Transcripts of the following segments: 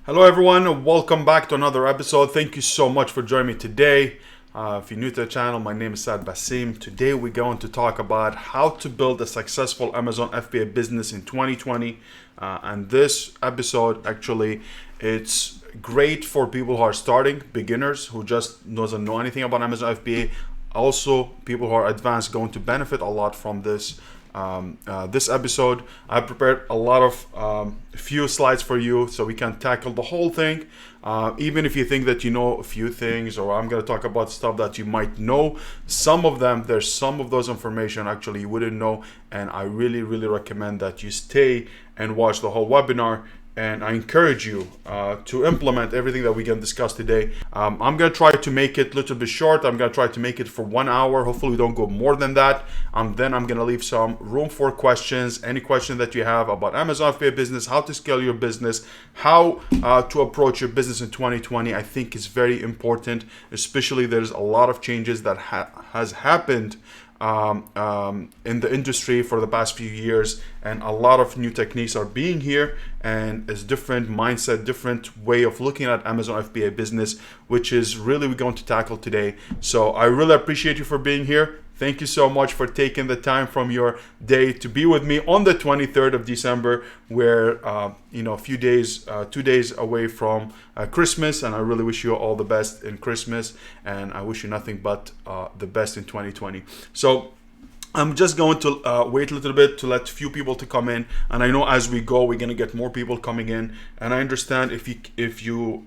Hello, everyone, and welcome back to another episode. Thank you so much for joining me today. If you're new to the channel, my name is Sad Basim. Today, we're going to talk about how to build a successful Amazon FBA business in 2020. And this episode, actually, it's great for people who are starting, beginners who just doesn't know anything about Amazon FBA. Also, people who are advanced going to benefit a lot from this. This episode, I prepared a lot of few slides for you so we can tackle the whole thing. Even if you think that you know a few things, or I'm going to talk about stuff that you might know, some of them, there's some of those information actually you wouldn't know, and I really recommend that you stay and watch the whole webinar. And I encourage you to implement everything that we can discuss today. I'm going to try to make it a little bit short. I'm going to try to make it for 1 hour. Hopefully we don't go more than that. Then I'm going to leave some room for questions. Any question that you have about Amazon FBA business, how to scale your business, how to approach your business in 2020, I think is very important. Especially there's a lot of changes that has happened in the industry for the past few years, and a lot of new techniques are being here, and it's different mindset, different way of looking at Amazon FBA business, which is really we're going to tackle today. So I really appreciate you for being here. Thank you so much for taking the time from your day to be with me on the 23rd of December, where a few days, 2 days away from Christmas, and I really wish you all the best in Christmas, and I wish you nothing but the best in 2020. So I'm just going to wait a little bit to let few people to come in, and I know as we go we're going to get more people coming in, and I understand if you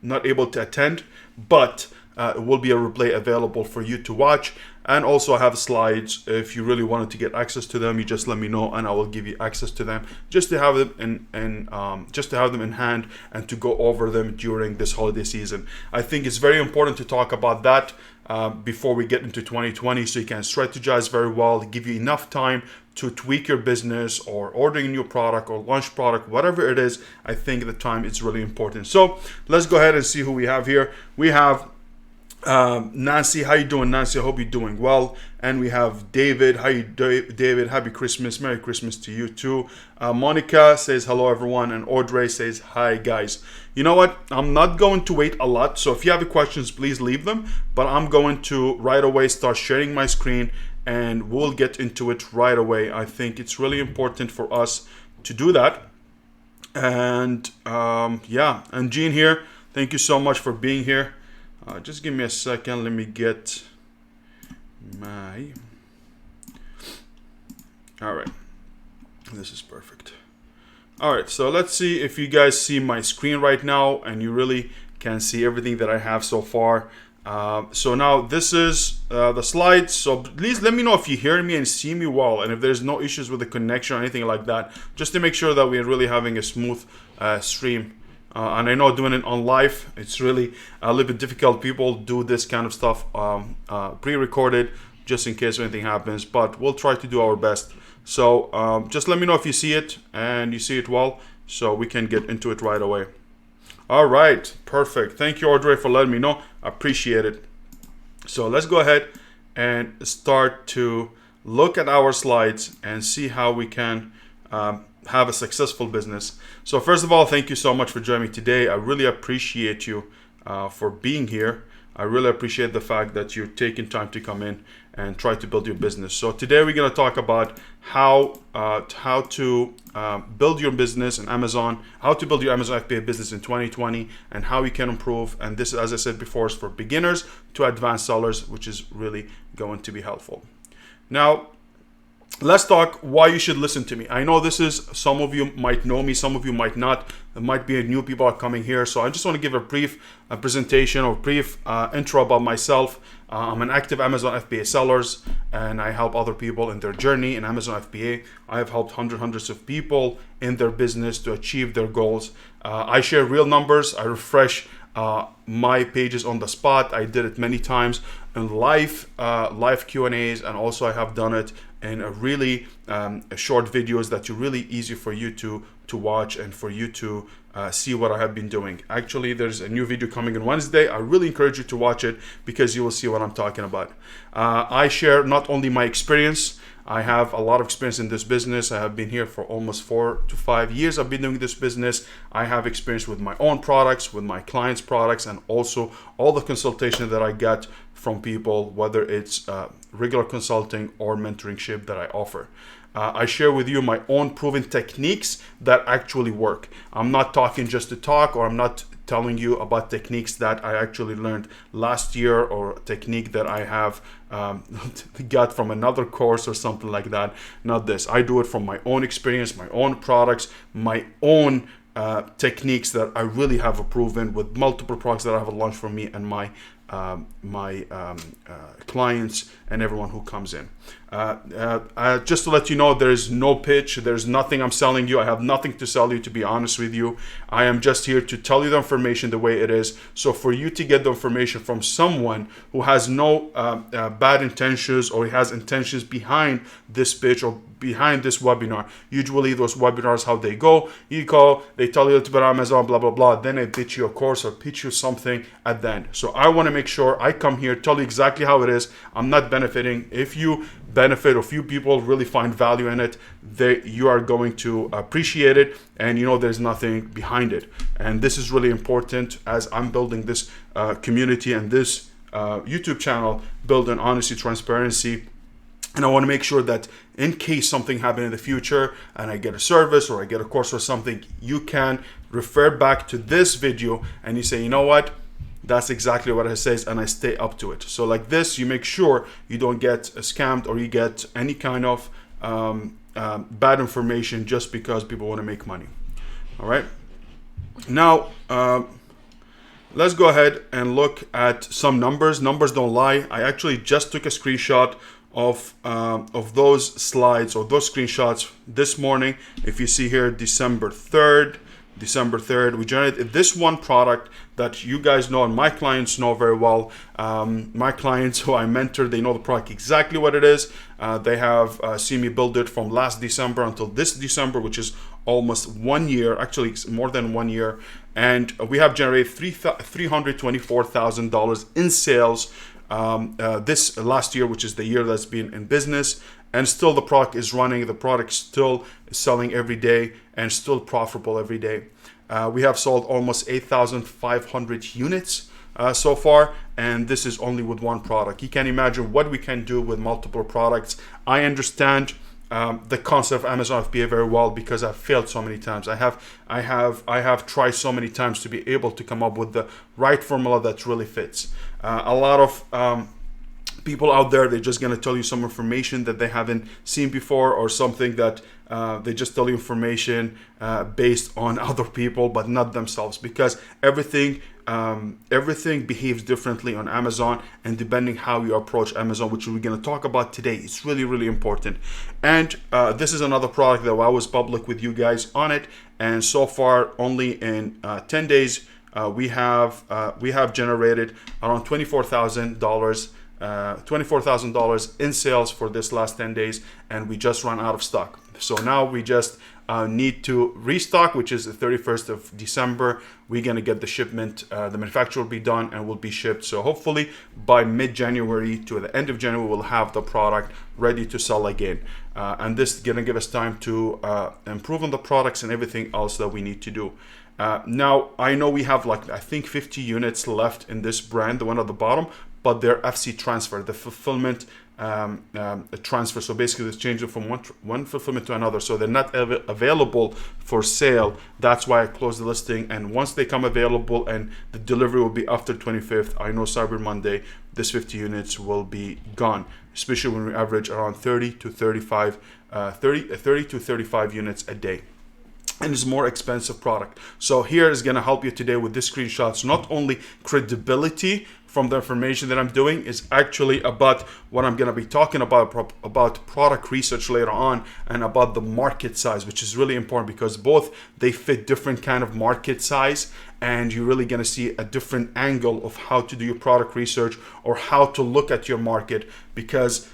not able to attend, but it will be a replay available for you to watch. And also I have slides. If you really wanted to get access to them, you just let me know and I will give you access to them, just to have them in hand and to go over them during this holiday season. I think it's very important to talk about that before we get into 2020, so you can strategize very well, give you enough time to tweak your business or ordering a new product or launch product, whatever it is. I think the time is really important. So let's go ahead and see who we have here. We have Nancy. How you doing, Nancy? I hope you're doing well. And we have David. How you doing, David? Happy Christmas. Merry Christmas to you too. Monica says hello, everyone. And Audrey says hi, guys. You know what? I'm not going to wait a lot. So if you have questions, please leave them. But I'm going to right away start sharing my screen, and we'll get into it right away. I think it's really important for us to do that. And and Jean here. Thank you so much for being here. Just give me a second. Let me get my... All right. This is perfect. All right. So let's see if you guys see my screen right now and you really can see everything that I have so far. So now this is the slides. So please let me know if you hear me and see me well, and if there's no issues with the connection or anything like that, just to make sure that we're really having a smooth stream. And I know doing it on live, it's really a little bit difficult. People do this kind of stuff pre-recorded just in case anything happens, but we'll try to do our best. So just let me know if you see it and you see it well, so we can get into it right away. All right, perfect. Thank you, Audrey, for letting me know. I appreciate it. So let's go ahead and start to look at our slides and see how we can have a successful business. So first of all, thank you so much for joining me today. I really appreciate you for being here. I really appreciate the fact that you're taking time to come in and try to build your business. So today we're going to talk about how to build your business in Amazon, how to build your Amazon FBA business in 2020, and how you can improve. And this, as I said before, is for beginners to advanced sellers, which is really going to be helpful. Now, let's talk why you should listen to me. I know this is, some of you might know me, some of you might not. There might be new people are coming here. So I just want to give a brief presentation or brief intro about myself. I'm an active Amazon FBA sellers, and I help other people in their journey in Amazon FBA. I have helped hundreds of people in their business to achieve their goals. I share real numbers. I refresh my pages on the spot. I did it many times in live Q&As, and also I have done it in a really short videos that are really easy for you to watch and for you to see what I have been doing. Actually, there's a new video coming on Wednesday. I really encourage you to watch it because you will see what I'm talking about. I share not only my experience. I have a lot of experience in this business. I have been here for almost 4 to 5 years. I've been doing this business. I have experience with my own products, with my clients' products, and also all the consultation that I get from people, whether it's regular consulting or mentorship that I offer. I share with you my own proven techniques that actually work. I'm not talking just to talk, or I'm not telling you about techniques that I actually learned last year, or technique that I have got from another course or something like that. Not this. I do it from my own experience, my own products, my own techniques that I really have proven with multiple products that I have launched for me and my clients and everyone who comes in. Just to let you know, there is no pitch. There's nothing I'm selling you. I have nothing to sell you, to be honest with you. I am just here to tell you the information the way it is. So for you to get the information from someone who has no bad intentions, or has intentions behind this pitch or behind this webinar. Usually those webinars, how they go, you call, they tell you about Amazon, blah, blah, blah. Then they pitch you a course or pitch you something at the end. So I want to make sure I come here, tell you exactly how it is. I'm not benefiting. If you benefit, or few people really find value in it, you are going to appreciate it, and you know there's nothing behind it. And this is really important as I'm building this community and this YouTube channel, building honesty, transparency. And I want to make sure that in case something happens in the future and I get a service or I get a course or something, you can refer back to this video and you say, you know what, that's exactly what it says, and I stay up to it. So like this, you make sure you don't get scammed or you get any kind of bad information just because people want to make money. All right. Now, let's go ahead and look at some numbers. Numbers don't lie. I actually just took a screenshot of those slides or those screenshots this morning. If you see here, December 3rd, we generated this one product that you guys know and my clients know very well. My clients who I mentor, they know the product exactly what it is. They have seen me build it from last December until this December, which is almost 1 year, actually it's more than 1 year. And we have generated $324,000 in sales this last year, which is the year that's been in business, and still the product is running. The product still is selling every day and still profitable every day. We have sold almost 8,500 units so far, and this is only with one product. You can imagine what we can do with multiple products. I understand the concept of Amazon FBA very well because I've failed so many times. I have tried so many times to be able to come up with the right formula that really fits. A lot of people out there, they're just going to tell you some information that they haven't seen before, or something that they just tell you information based on other people but not themselves, because everything behaves differently on Amazon, and depending how you approach Amazon, which we're going to talk about today, it's really, really important. And this is another product that I was public with you guys on it, and so far only in 10 days we have generated around $24,000 in sales for this last 10 days, and we just ran out of stock. So now we just need to restock, which is the 31st of December. We're going to get the shipment, the manufacture will be done and will be shipped. So hopefully by mid-January to the end of January, we'll have the product ready to sell again. And this is going to give us time to improve on the products and everything else that we need to do. Now, I know we have I think 50 units left in this brand, the one at the bottom, but they're FC transfer, the fulfillment transfer. So basically it's changing from one fulfillment to another. So they're not available for sale. That's why I closed the listing. And once they come available, and the delivery will be after 25th, I know Cyber Monday, this 50 units will be gone, especially when we average around 30 to 35 units a day. And it's a more expensive product. So here is going to help you today with this screenshots. Not only credibility from the information that I'm doing, is actually about what I'm going to be talking about product research later on, and about the market size, which is really important because both they fit different kind of market size, and you're really going to see a different angle of how to do your product research or how to look at your market, because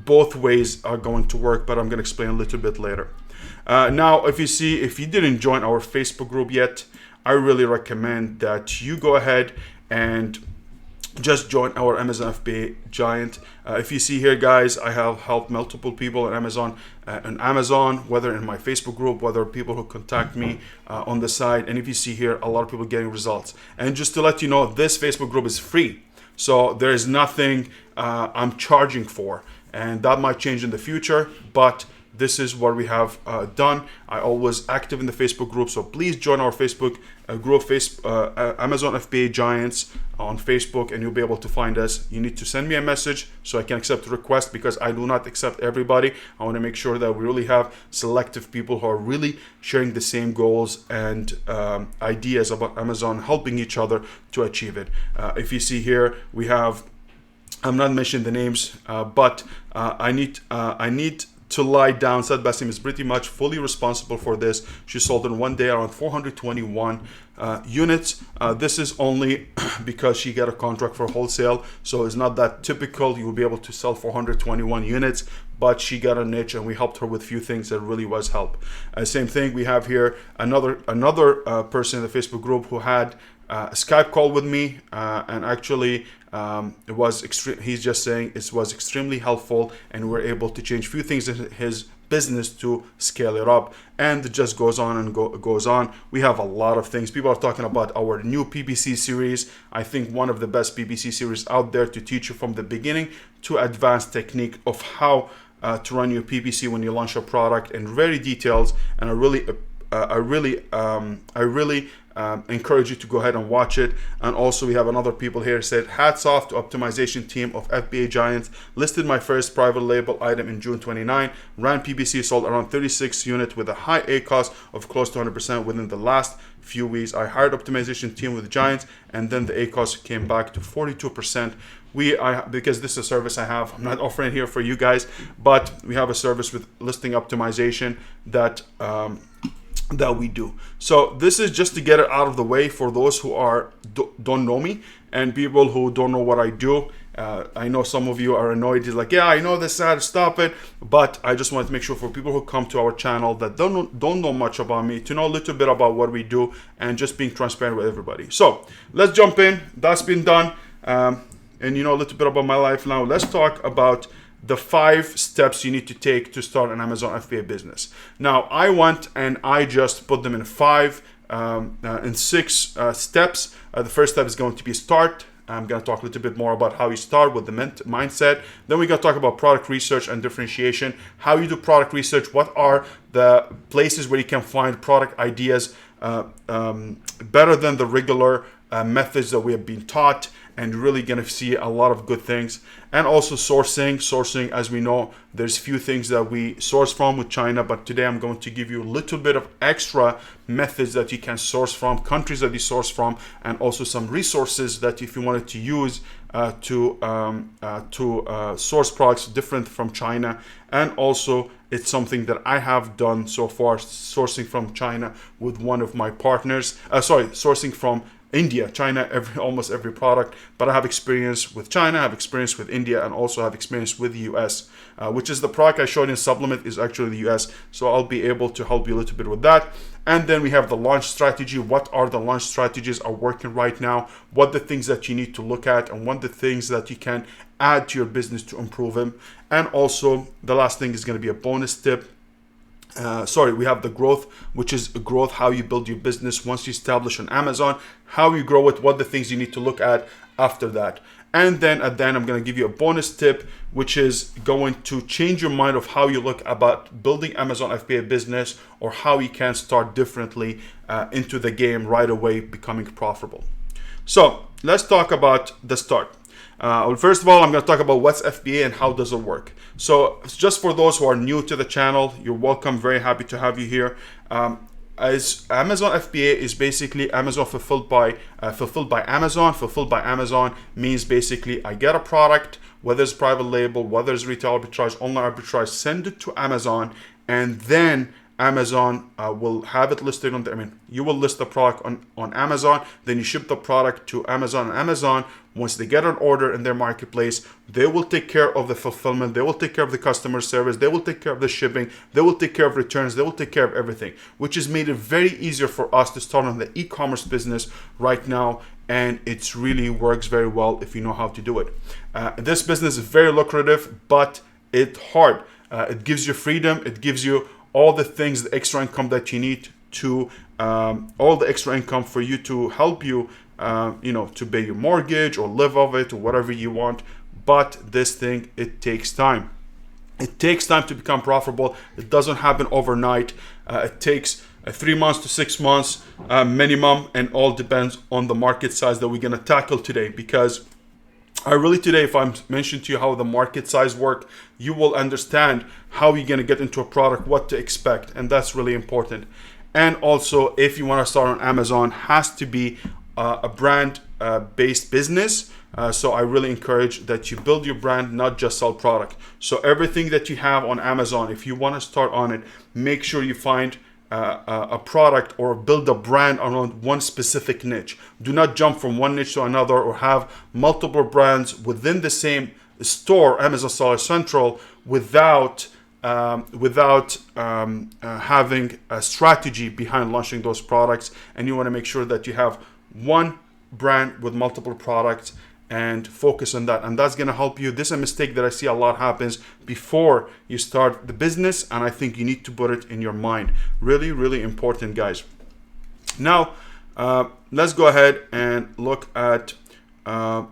both ways are going to work, but I'm going to explain a little bit later. Now, if you didn't join our Facebook group yet, I really recommend that you go ahead and just join our Amazon FBA Giant. If you see here, guys, I have helped multiple people on Amazon, whether in my Facebook group, whether people who contact me on the side. And if you see here, a lot of people getting results. And just to let you know, this Facebook group is free. So there is nothing I'm charging for. And that might change in the future, but this is what we have done. I always active in the Facebook group, so please join our Facebook group, Amazon FBA Giants on Facebook, and you'll be able to find us. You need to send me a message so I can accept the request, because I do not accept everybody. I want to make sure that we really have selective people who are really sharing the same goals and ideas about Amazon, helping each other to achieve it. If you see here, we have, I'm not mentioning the names, but I need to lie down. Saad Basim is pretty much fully responsible for this. She sold in one day around 421 units. This is only because she got a contract for wholesale, so it's not that typical. You will be able to sell 421 units, but she got a niche, and we helped her with a few things that really was help. Same thing, we have here another person in the Facebook group who had a Skype call with me, and actually it was he's just saying it was extremely helpful, and we're able to change a few things in his business to scale it up, and it just goes on and goes on. We have a lot of things. People are talking about our new PPC series. I think one of the best PPC series out there to teach you from the beginning to advanced technique of how to run your PPC when you launch a product, and very details. And I really encourage you to go ahead and watch it. And also, we have another people here said, hats off to optimization team of FBA Giants. Listed my first private label item in June 29. Ran PPC, sold around 36 units with a high A cost of close to 100% within the last few weeks. I hired optimization team with Giants, and then the A cost came back to 42%. Because this is a service I have, I'm not offering here for you guys, but we have a service with listing optimization that we do. So this is just to get it out of the way for those who don't know me, and people who don't know what I do. I know some of you are annoyed. It's like, yeah, I know this, stop it. But I just want to make sure for people who come to our channel that don't know much about me, to know a little bit about what we do, and just being transparent with everybody. So let's jump in. That's been done. And you know a little bit about my life now. Let's talk about the 5 steps you need to take to start an Amazon FBA business. Now, I just put them in 6 steps. The first step is going to be start. I'm going to talk a little bit more about how you start with the mindset. Then we're going to talk about product research and differentiation, how you do product research, what are the places where you can find product ideas better than the regular methods that we have been taught, and really going to see a lot of good things. And also sourcing, as we know, there's few things that we source from with China, but today I'm going to give you a little bit of extra methods that you can source from, countries that you source from, and also some resources that if you wanted to use to source products different from China. And also, it's something that I have done so far, sourcing from China with one of my partners. Sourcing from India, China, almost every product, but I have experience with China, I have experience with India, and also have experience with the US, which is the product I showed in supplement is actually the US, so I'll be able to help you a little bit with that. And then we have the launch strategy. What are the launch strategies are working right now? What the things that you need to look at, and what the things that you can add to your business to improve them. And also, the last thing is going to be a bonus tip. We have the growth, which is growth, how you build your business once you establish on Amazon, how you grow it, what the things you need to look at after that. And then at the end, I'm going to give you a bonus tip, which is going to change your mind of how you look about building Amazon FBA business, or how you can start differently into the game right away, becoming profitable. So let's talk about the start. First of all, I'm going to talk about what's FBA and how does it work. So just for those who are new to the channel, you're welcome. Very happy to have you here. As Amazon FBA is basically Amazon fulfilled by Amazon. Fulfilled by Amazon means basically I get a product, whether it's private label, whether it's retail arbitrage, online arbitrage, send it to Amazon, and then Amazon will have it listed on the, you will list the product on Amazon, then you ship the product to Amazon, and Amazon, once they get an order in their marketplace, they will take care of the fulfillment, they will take care of the customer service, they will take care of the shipping, they will take care of returns, they will take care of everything, which has made it very easier for us to start on the e-commerce business right now. And it really works very well if you know how to do it. This business is very lucrative, but it's hard. It gives you freedom, it gives you all the things, the extra income that you need to, all the extra income for you to help you, to pay your mortgage or live off it or whatever you want. But this thing, it takes time. It takes time to become profitable. It doesn't happen overnight. It takes 3 months to 6 months minimum, and all depends on the market size that we're going to tackle today. Because today, if I'm mentioning to you how the market size work, you will understand how you're going to get into a product, what to expect, and that's really important. And also, if you want to start on Amazon, has to be a brand based business. So I really encourage that you build your brand, not just sell product. So everything that you have on Amazon, if you want to start on it, make sure you find a product or build a brand around one specific niche. Do not jump from one niche to another or have multiple brands within the same store, Amazon Seller Central, without having a strategy behind launching those products. And you want to make sure that you have one brand with multiple products and focus on that, and that's going to help you. This is a mistake that I see a lot happens before you start the business, and I think you need to put it in your mind. Really, really important, guys. Now let's go ahead and look at all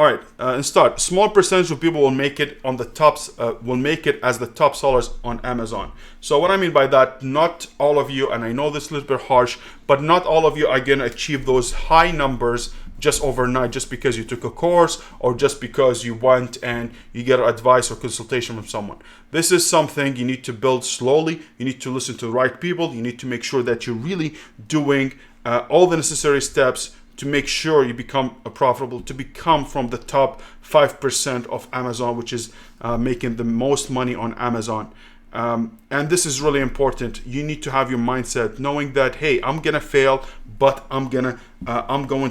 right, and start. Small percentage of people will make it on the tops, will make it as the top sellers on Amazon. So what I mean by that, not all of you, and I know this is a little bit harsh, but not all of you are going to achieve those high numbers just overnight, just because you took a course or just because you went and you get advice or consultation from someone. This is something you need to build slowly. You need to listen to the right people. You need to make sure that you're really doing all the necessary steps to make sure you become profitable, to become from the top 5% of Amazon, which is making the most money on Amazon. And this is really important. You need to have your mindset knowing that, hey, I'm gonna fail, but I'm going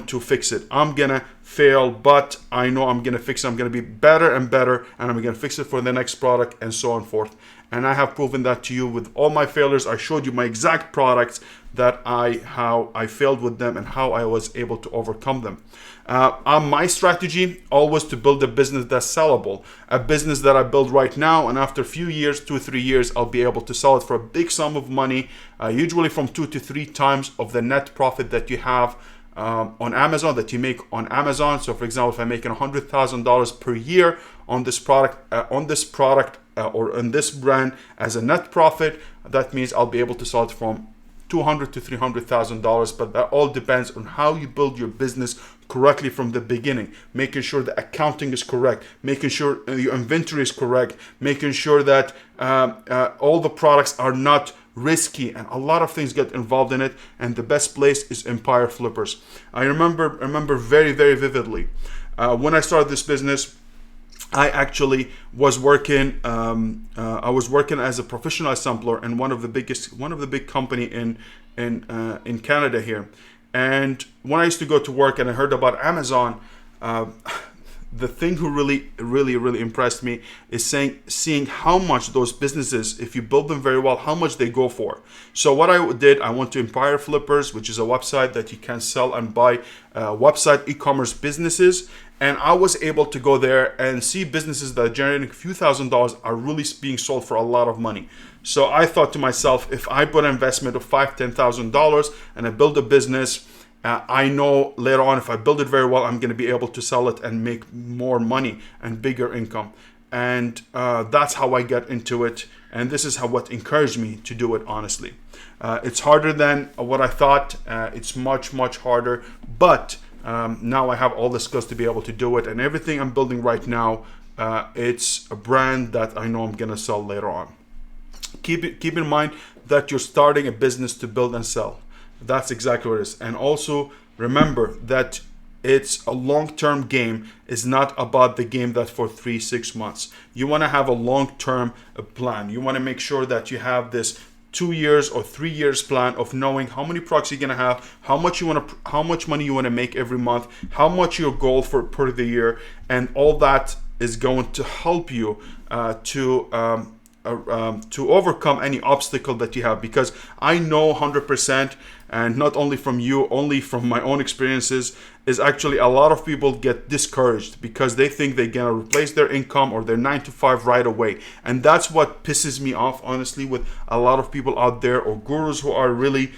to fix it. I'm gonna fail, but I know I'm gonna fix it. I'm gonna be better and better, and I'm gonna fix it for the next product, and so on and forth. And I have proven that to you with all my failures. I showed you my exact products that how I failed with them and how I was able to overcome them. My strategy always to build a business that's sellable, a business that I build right now, and after a few years, 2 or 3 years, I'll be able to sell it for a big sum of money, usually from 2 to 3 times of the net profit that you have on Amazon, that you make on Amazon. So for example, if I'm making $100,000 per year on this product, or on this brand as a net profit, that means I'll be able to sell it from $200,000 to $300,000. But that all depends on how you build your business correctly from the beginning, making sure the accounting is correct, making sure your inventory is correct, making sure that all the products are not risky, and a lot of things get involved in it. And the best place is Empire Flippers. I remember very, very vividly when I started this business. I actually was working. I was working as a professional assembler in one of the big company in Canada here. And when I used to go to work and I heard about Amazon, the thing who really impressed me is seeing how much those businesses, if you build them very well, how much they go for. So what I did, I went to Empire Flippers, which is a website that you can sell and buy website e-commerce businesses. And I was able to go there and see businesses that are generating a few $1,000s are really being sold for a lot of money. So I thought to myself, if I put an investment of $5,000, $10,000 and I build a business, I know later on if I build it very well, I'm going to be able to sell it and make more money and bigger income. And that's how I get into it. And this is what encouraged me to do it, honestly. It's harder than what I thought. It's much, much harder. But now I have all the skills to be able to do it. And everything I'm building right now, it's a brand that I know I'm going to sell later on. Keep in mind that you're starting a business to build and sell. That's exactly what it is. And also remember that it's a long-term game. It's not about the game that for 3-6 months. You want to have a long-term plan. You want to make sure that you have this 2 years or 3 years plan of knowing how many products you're gonna have, how much money you want to make every month, how much your goal for per the year, and all that is going to help you to overcome any obstacle that you have. Because I know 100%, and not only from you, only from my own experiences, is actually a lot of people get discouraged because they think they're gonna replace their income or their 9 to 5 right away. And that's what pisses me off, honestly, with a lot of people out there, or gurus who are really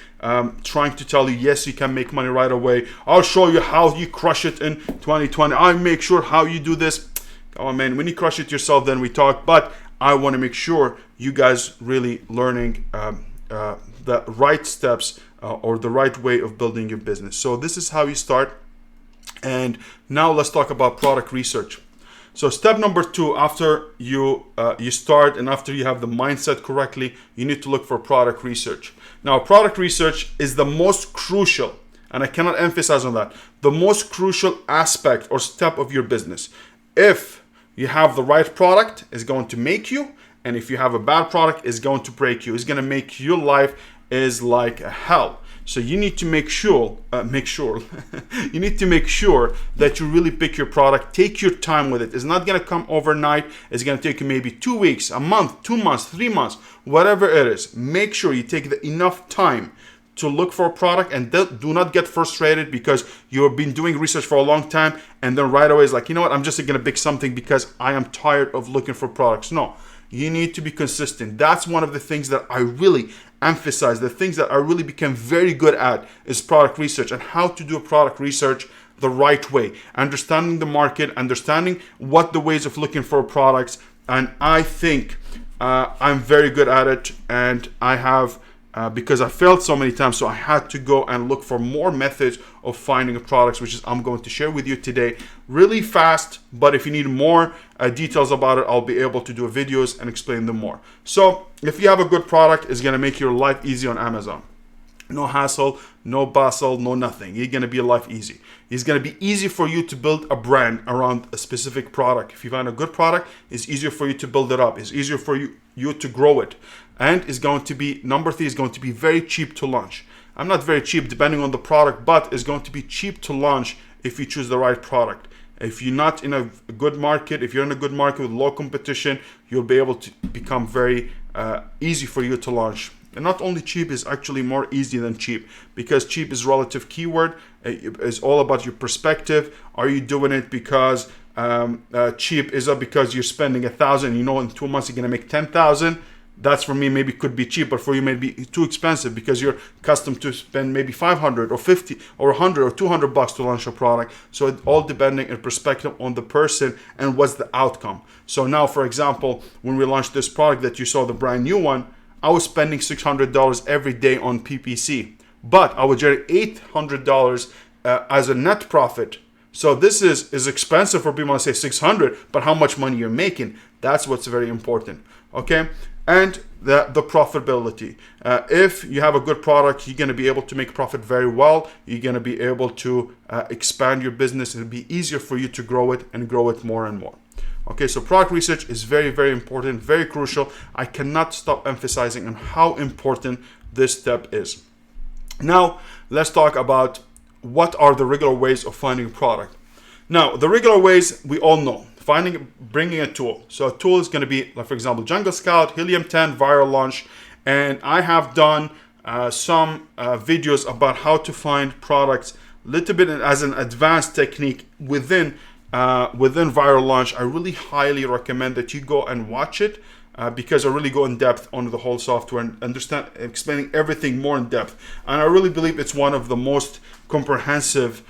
trying to tell you, yes, you can make money right away. I'll show you how you crush it in 2020. I'll make sure how you do this. Come on, man, when you crush it yourself, then we talk. But I want to make sure you guys really learning the right steps or the right way of building your business. So this is how you start. And now let's talk about product research. So step number 2, after you start and after you have the mindset correctly, you need to look for product research. Now, product research is the most crucial, and I cannot emphasize on that, the most crucial aspect or step of your business. If you have the right product, it's going to make you, and if you have a bad product, it's going to break you. It's going to make your life is like a hell. So you need to make sure you need to make sure that you really pick your product. Take your time with it. It's not going to come overnight. It's going to take you maybe 2 weeks, a month, 2 months, 3 months, whatever it is. Make sure you take enough time to look for a product, and do not get frustrated because you have been doing research for a long time and then right away it's like, you know what, I'm just going to pick something because I am tired of looking for products. No, you need to be consistent. That's one of the things that I really emphasize. The things that I really became very good at is product research, and how to do product research the right way, understanding the market, understanding what the ways of looking for products. And I think I'm very good at it, and I have because I failed so many times, so I had to go and look for more methods of finding products, which is I'm going to share with you today really fast. But if you need more details about it, I'll be able to do videos and explain them more. So if you have a good product, it's going to make your life easy on Amazon. No hassle, no bustle, no nothing. You're going to be a life easy. It's going to be easy for you to build a brand around a specific product. If you find a good product, it's easier for you to build it up. It's easier for you to grow it. And it's going to be, number 3, is going to be very cheap to launch. I'm not very cheap depending on the product, but it's going to be cheap to launch if you choose the right product. If you're not in a good market, if you're in a good market with low competition, you'll be able to become very easy for you to launch. And not only cheap, is actually more easy than cheap, because cheap is relative keyword. It's all about your perspective. Are you doing it because cheap? Is it because you're spending 1,000, you know in 2 months you're gonna make 10,000? That's, for me, maybe could be cheap, but for you maybe too expensive because you're accustomed to spend maybe 500 or 50 or 100 or 200 bucks to launch a product. So it all depending in perspective on the person and what's the outcome. So now, for example, when we launched this product that you saw, the brand new one, I was spending $600 every day on PPC, but I would generate $800 as a net profit. So this is expensive for people to say 600, but how much money you're making, that's what's very important. Okay. And the profitability. If you have a good product, you're going to be able to make profit very well. You're going to be able to expand your business. It'll be easier for you to grow it and grow it more and more. Okay, so product research is very, very important, very crucial. I cannot stop emphasizing on how important this step is. Now, let's talk about what are the regular ways of finding a product. Now, the regular ways we all know. Bringing a tool. So a tool is going to be, like, for example, Jungle Scout, Helium 10, Viral Launch. And I have done some videos about how to find products a little bit as an advanced technique within Viral Launch. I really highly recommend that you go and watch it because I really go in depth on the whole software and explaining everything more in depth. And I really believe it's one of the most comprehensive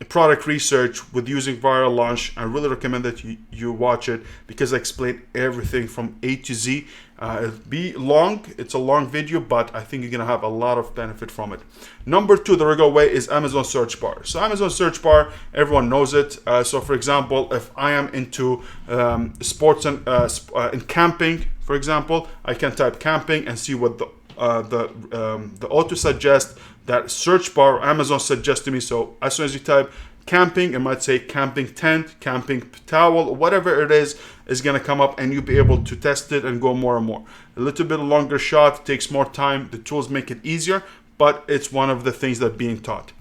product research with using Viral Launch. I really recommend that you watch it because I explain everything from A to Z. It'll be long, it's a long video, but I think you're gonna have a lot of benefit from it. Number 2, the regular way, is Amazon search bar. So Amazon search bar, everyone knows it. So for example, if I am into sports and camping, for example, I can type camping and see what the the auto suggest, that search bar Amazon suggests to me. So as soon as you type camping, it might say camping tent, camping towel, whatever it is going to come up, and you'll be able to test it and go more and more. A little bit longer shot, takes more time. The tools make it easier, but it's one of the things that being taught.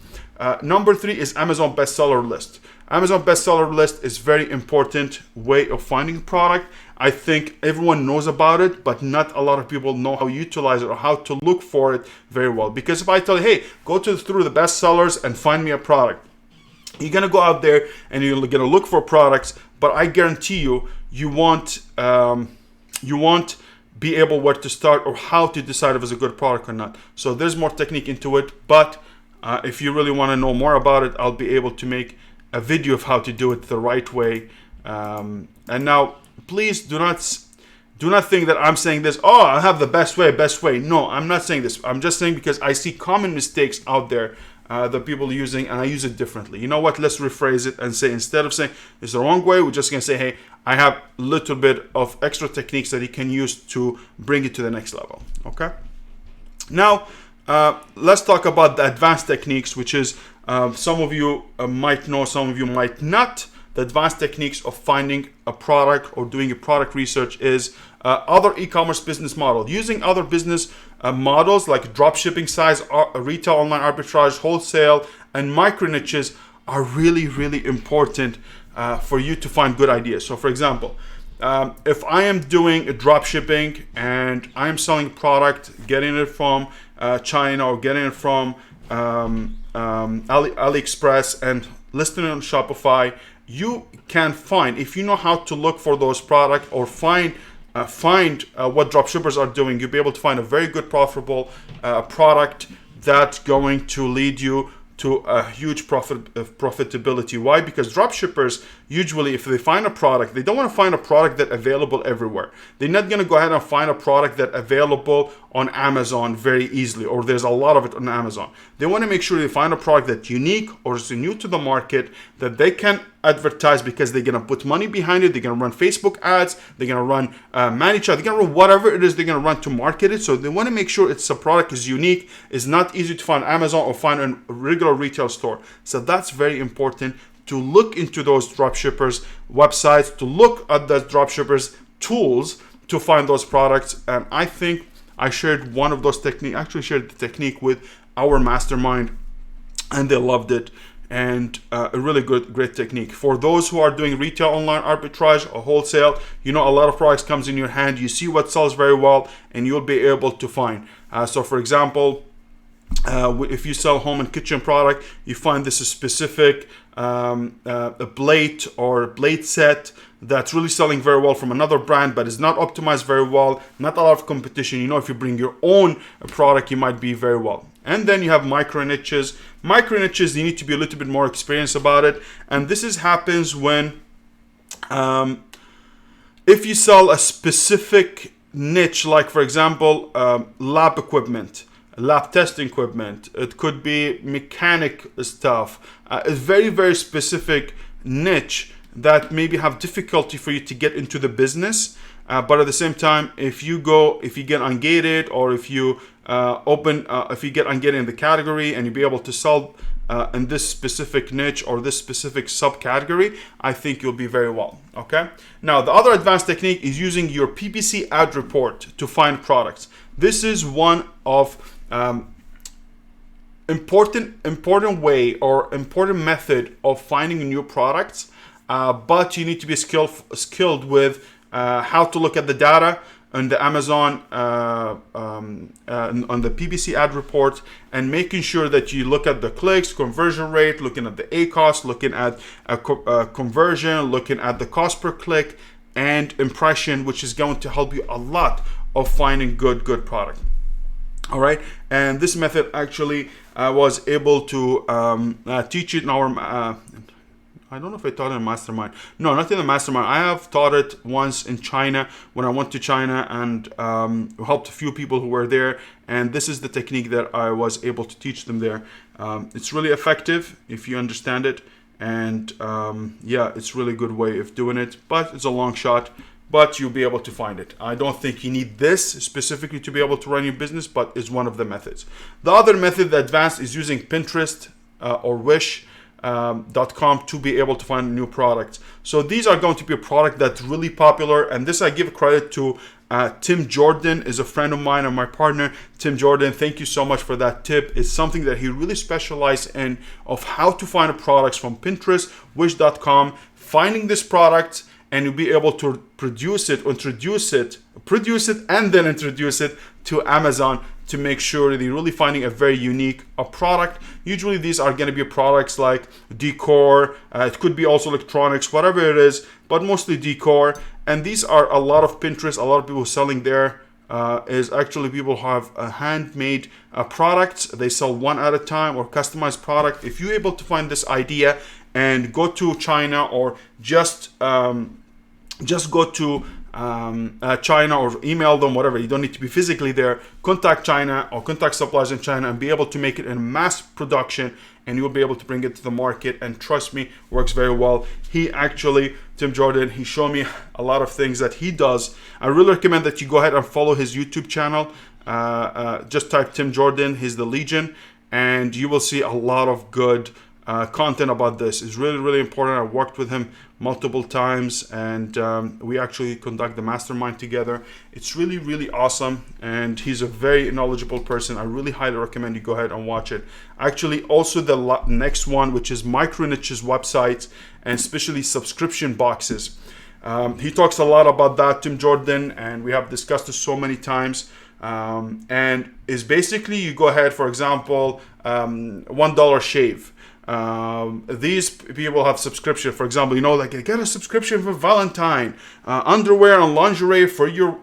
Number 3 is Amazon bestseller list. Amazon bestseller list is very important way of finding a product. I think everyone knows about it, but not a lot of people know how to utilize it or how to look for it very well. Because if I tell you, hey, go through the bestsellers and find me a product, you're gonna go out there and you're gonna look for products, but I guarantee you won't be able where to start or how to decide if it's a good product or not. So there's more technique into it, but if you really want to know more about it, I'll be able to make a video of how to do it the right way. And now, please do not think that I'm saying this, oh, I have the best way. No, I'm not saying this. I'm just saying because I see common mistakes out there that people are using, and I use it differently. You know what? Let's rephrase it and say, instead of saying it's the wrong way, we're just going to say, hey, I have a little bit of extra techniques that you can use to bring it to the next level. Okay? Now, let's talk about the advanced techniques, which is some of you might know, some of you might not. The advanced techniques of finding a product or doing a product research is other e-commerce business model. Using other business models like drop shipping size, retail online arbitrage, wholesale, and micro niches are really, really important for you to find good ideas. So for example, if I am doing a drop shipping and I'm selling product, getting it from China or getting it from AliExpress and listing it on Shopify, you can find, if you know how to look for those products or find what dropshippers are doing, you'll be able to find a very good profitable product that's going to lead you to a huge profitability. Why? Because dropshippers usually, if they find a product, they don't want to find a product that's available everywhere. They're not going to go ahead and find a product that's available on Amazon very easily, or there's a lot of it on Amazon. They want to make sure they find a product that's unique or is new to the market that they can advertise, because they're going to put money behind it. They're going to run Facebook ads. They're going to run ManyChat. They're going to run whatever it is they're going to run to market it. So they want to make sure it's a product is unique, is not easy to find on Amazon or find in a regular retail store. So that's very important to look into those dropshippers websites, to look at the dropshippers tools to find those products. And I think I shared one of those techniques, actually shared the technique with our mastermind, and they loved it. And a really great technique for those who are doing retail online arbitrage or wholesale. You know, a lot of products comes in your hand, you see what sells very well, and you'll be able to find. So for example, if you sell home and kitchen product, you find this is specific a blade or blade set that's really selling very well from another brand, but is not optimized very well, not a lot of competition. You know, if you bring your own product, you might be very well. And then you have micro niches. Micro niches, you need to be a little bit more experienced about it. And this happens when, if you sell a specific niche, like for example, lab equipment, lab testing equipment, it could be mechanic stuff, a very, very specific niche that maybe have difficulty for you to get into the business. But at the same time, if you get ungated, or if you if you get ungated in the category and you be able to sell in this specific niche or this specific subcategory, I think you'll be very well. Okay. Now, the other advanced technique is using your PPC ad report to find products. This is one of important way or important method of finding new products. But you need to be skilled with how to look at the data on the Amazon, on the PPC ad report, and making sure that you look at the clicks, conversion rate, looking at the ACoS, looking at conversion, looking at the cost per click, and impression, which is going to help you a lot of finding good product. All right, and this method actually I was able to teach it in our. I don't know if I taught it in Mastermind. No, not in the Mastermind. I have taught it once in China when I went to China and helped a few people who were there. And this is the technique that I was able to teach them there. It's really effective if you understand it. And yeah, it's really good way of doing it. But it's a long shot. but you'll be able to find it. I don't think you need this specifically to be able to run your business, but it's one of the methods. The other method, the advanced, is using Pinterest or Wish.com to be able to find new products. So these are going to be a product that's really popular, and this I give credit to Tim Jordan, is a friend of mine and my partner. Tim Jordan, thank you so much for that tip. It's something that he really specialized in, of how to find products from Pinterest, Wish.com, finding this product, and you'll be able to produce it, and then introduce it to Amazon to make sure that you're really finding a very unique product. Usually these are going to be products like decor, it could be also electronics, whatever it is, but mostly decor. And these are a lot of Pinterest, a lot of people selling there is actually people who have handmade products. They sell one at a time or customized product. If you're able to find this idea and go to China, or just go to China or email them, whatever. You don't need to be physically there. Contact China or contact suppliers in China and be able to make it in mass production, and you'll be able to bring it to the market. And trust me, works very well. He actually, Tim Jordan, he showed me a lot of things that he does. I really recommend that you go ahead and follow his YouTube channel. Just type Tim Jordan, he's the Legion, and you will see a lot of good content about this. Is really, really important. I worked with him multiple times, and we actually conduct the mastermind together. It's really, really awesome, and he's a very knowledgeable person. I really highly recommend you go ahead and watch it. Actually, also the next one, which is micro niches websites, and especially subscription boxes. He talks a lot about that, Tim Jordan, and we have discussed this so many times. And is basically, you go ahead, for example, $1 shave. These people have subscription, for example, like you get a subscription for Valentine, underwear and lingerie for your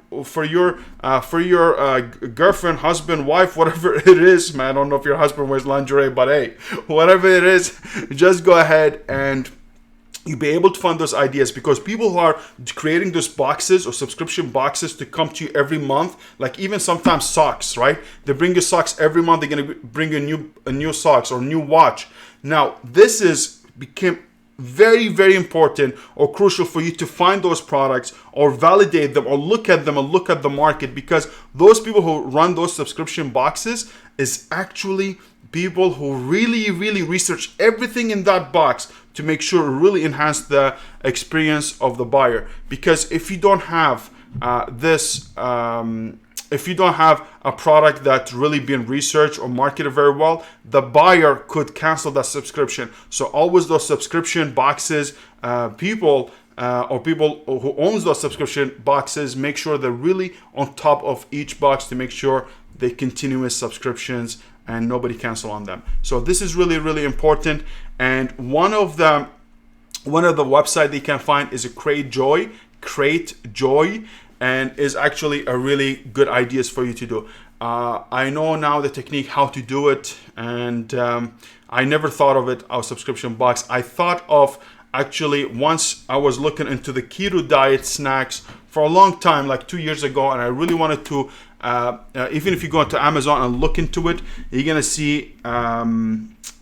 girlfriend, husband, wife, whatever it is. Man, I don't know if your husband wears lingerie, but hey, whatever it is, just go ahead and you'll be able to find those ideas, because people who are creating those boxes or subscription boxes to come to you every month, like even sometimes socks, right? They bring you socks every month. They're going to bring you a new socks or a new watch. Now, this became very, very important or crucial for you to find those products or validate them or look at them and look at the market, because those people who run those subscription boxes is actually people who really, really research everything in that box to make sure it really enhance the experience of the buyer. Because if you don't have if you don't have a product that's really been researched or marketed very well, the buyer could cancel that subscription. So always those subscription boxes, people who owns those subscription boxes, make sure they're really on top of each box to make sure they continuous subscriptions and nobody cancel on them. So this is really, really important. And one of the website they can find is a Create Joy, and is actually a really good ideas for you to do. I know now the technique how to do it, and I never thought of it, our subscription box. I thought of actually once I was looking into the keto diet snacks for a long time, like 2 years ago, and I really wanted to, even if you go into Amazon and look into it, you're gonna see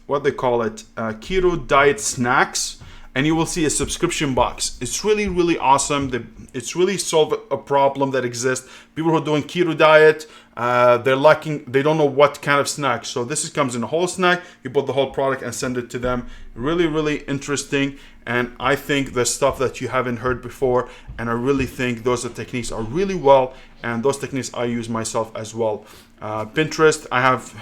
what they call it, keto diet snacks, and you will see a subscription box. It's really, really awesome. It's really solved a problem that exists. People who are doing keto diet, they don't know what kind of snack. So this comes in a whole snack. You put the whole product and send it to them. Really, really interesting. And I think the stuff that you haven't heard before, and I really think those techniques are really well, and those techniques I use myself as well. Pinterest, I have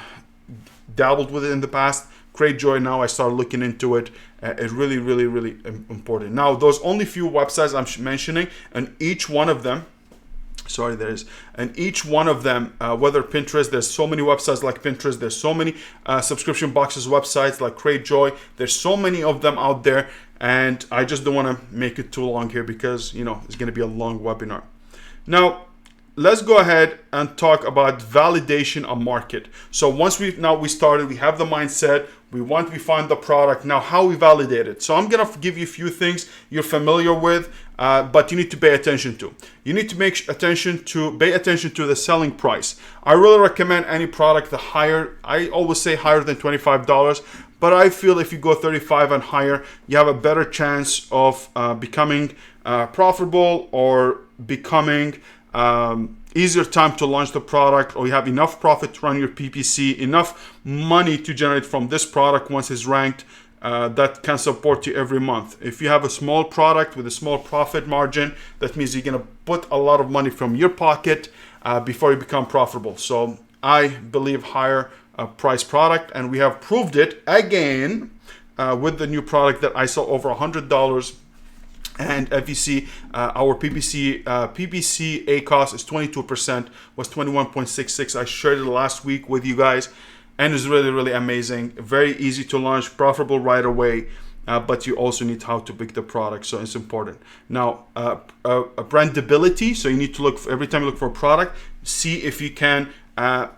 dabbled with it in the past. Create Joy, now I started looking into it. It's really, really, really important. Now, those only few websites I'm mentioning, and each one of them, whether Pinterest, there's so many websites like Pinterest, there's so many subscription boxes websites like Create Joy, there's so many of them out there, and I just don't want to make it too long here because, it's going to be a long webinar. Now, let's go ahead and talk about validation of market. So once we started, we have the mindset, we find the product. Now, how we validate it. So I'm gonna give you a few things you're familiar with, but you need to pay attention to. You need to pay attention to the selling price. I really recommend any product I always say higher than $25, but I feel if you go 35 and higher, you have a better chance of becoming profitable or becoming easier time to launch the product, or you have enough profit to run your PPC, enough money to generate from this product once it's ranked, that can support you every month. If you have a small product with a small profit margin, that means you're gonna put a lot of money from your pocket before you become profitable. So I believe higher price product, and we have proved it again with the new product that I saw over $100. And if you see our PPC A cost is 22%, was 21.66. I shared it last week with you guys, and it's really, really amazing. Very easy to launch, profitable right away, but you also need how to pick the product, so it's important. Now, brandability, so you need to look for, every time you look for a product, see if you can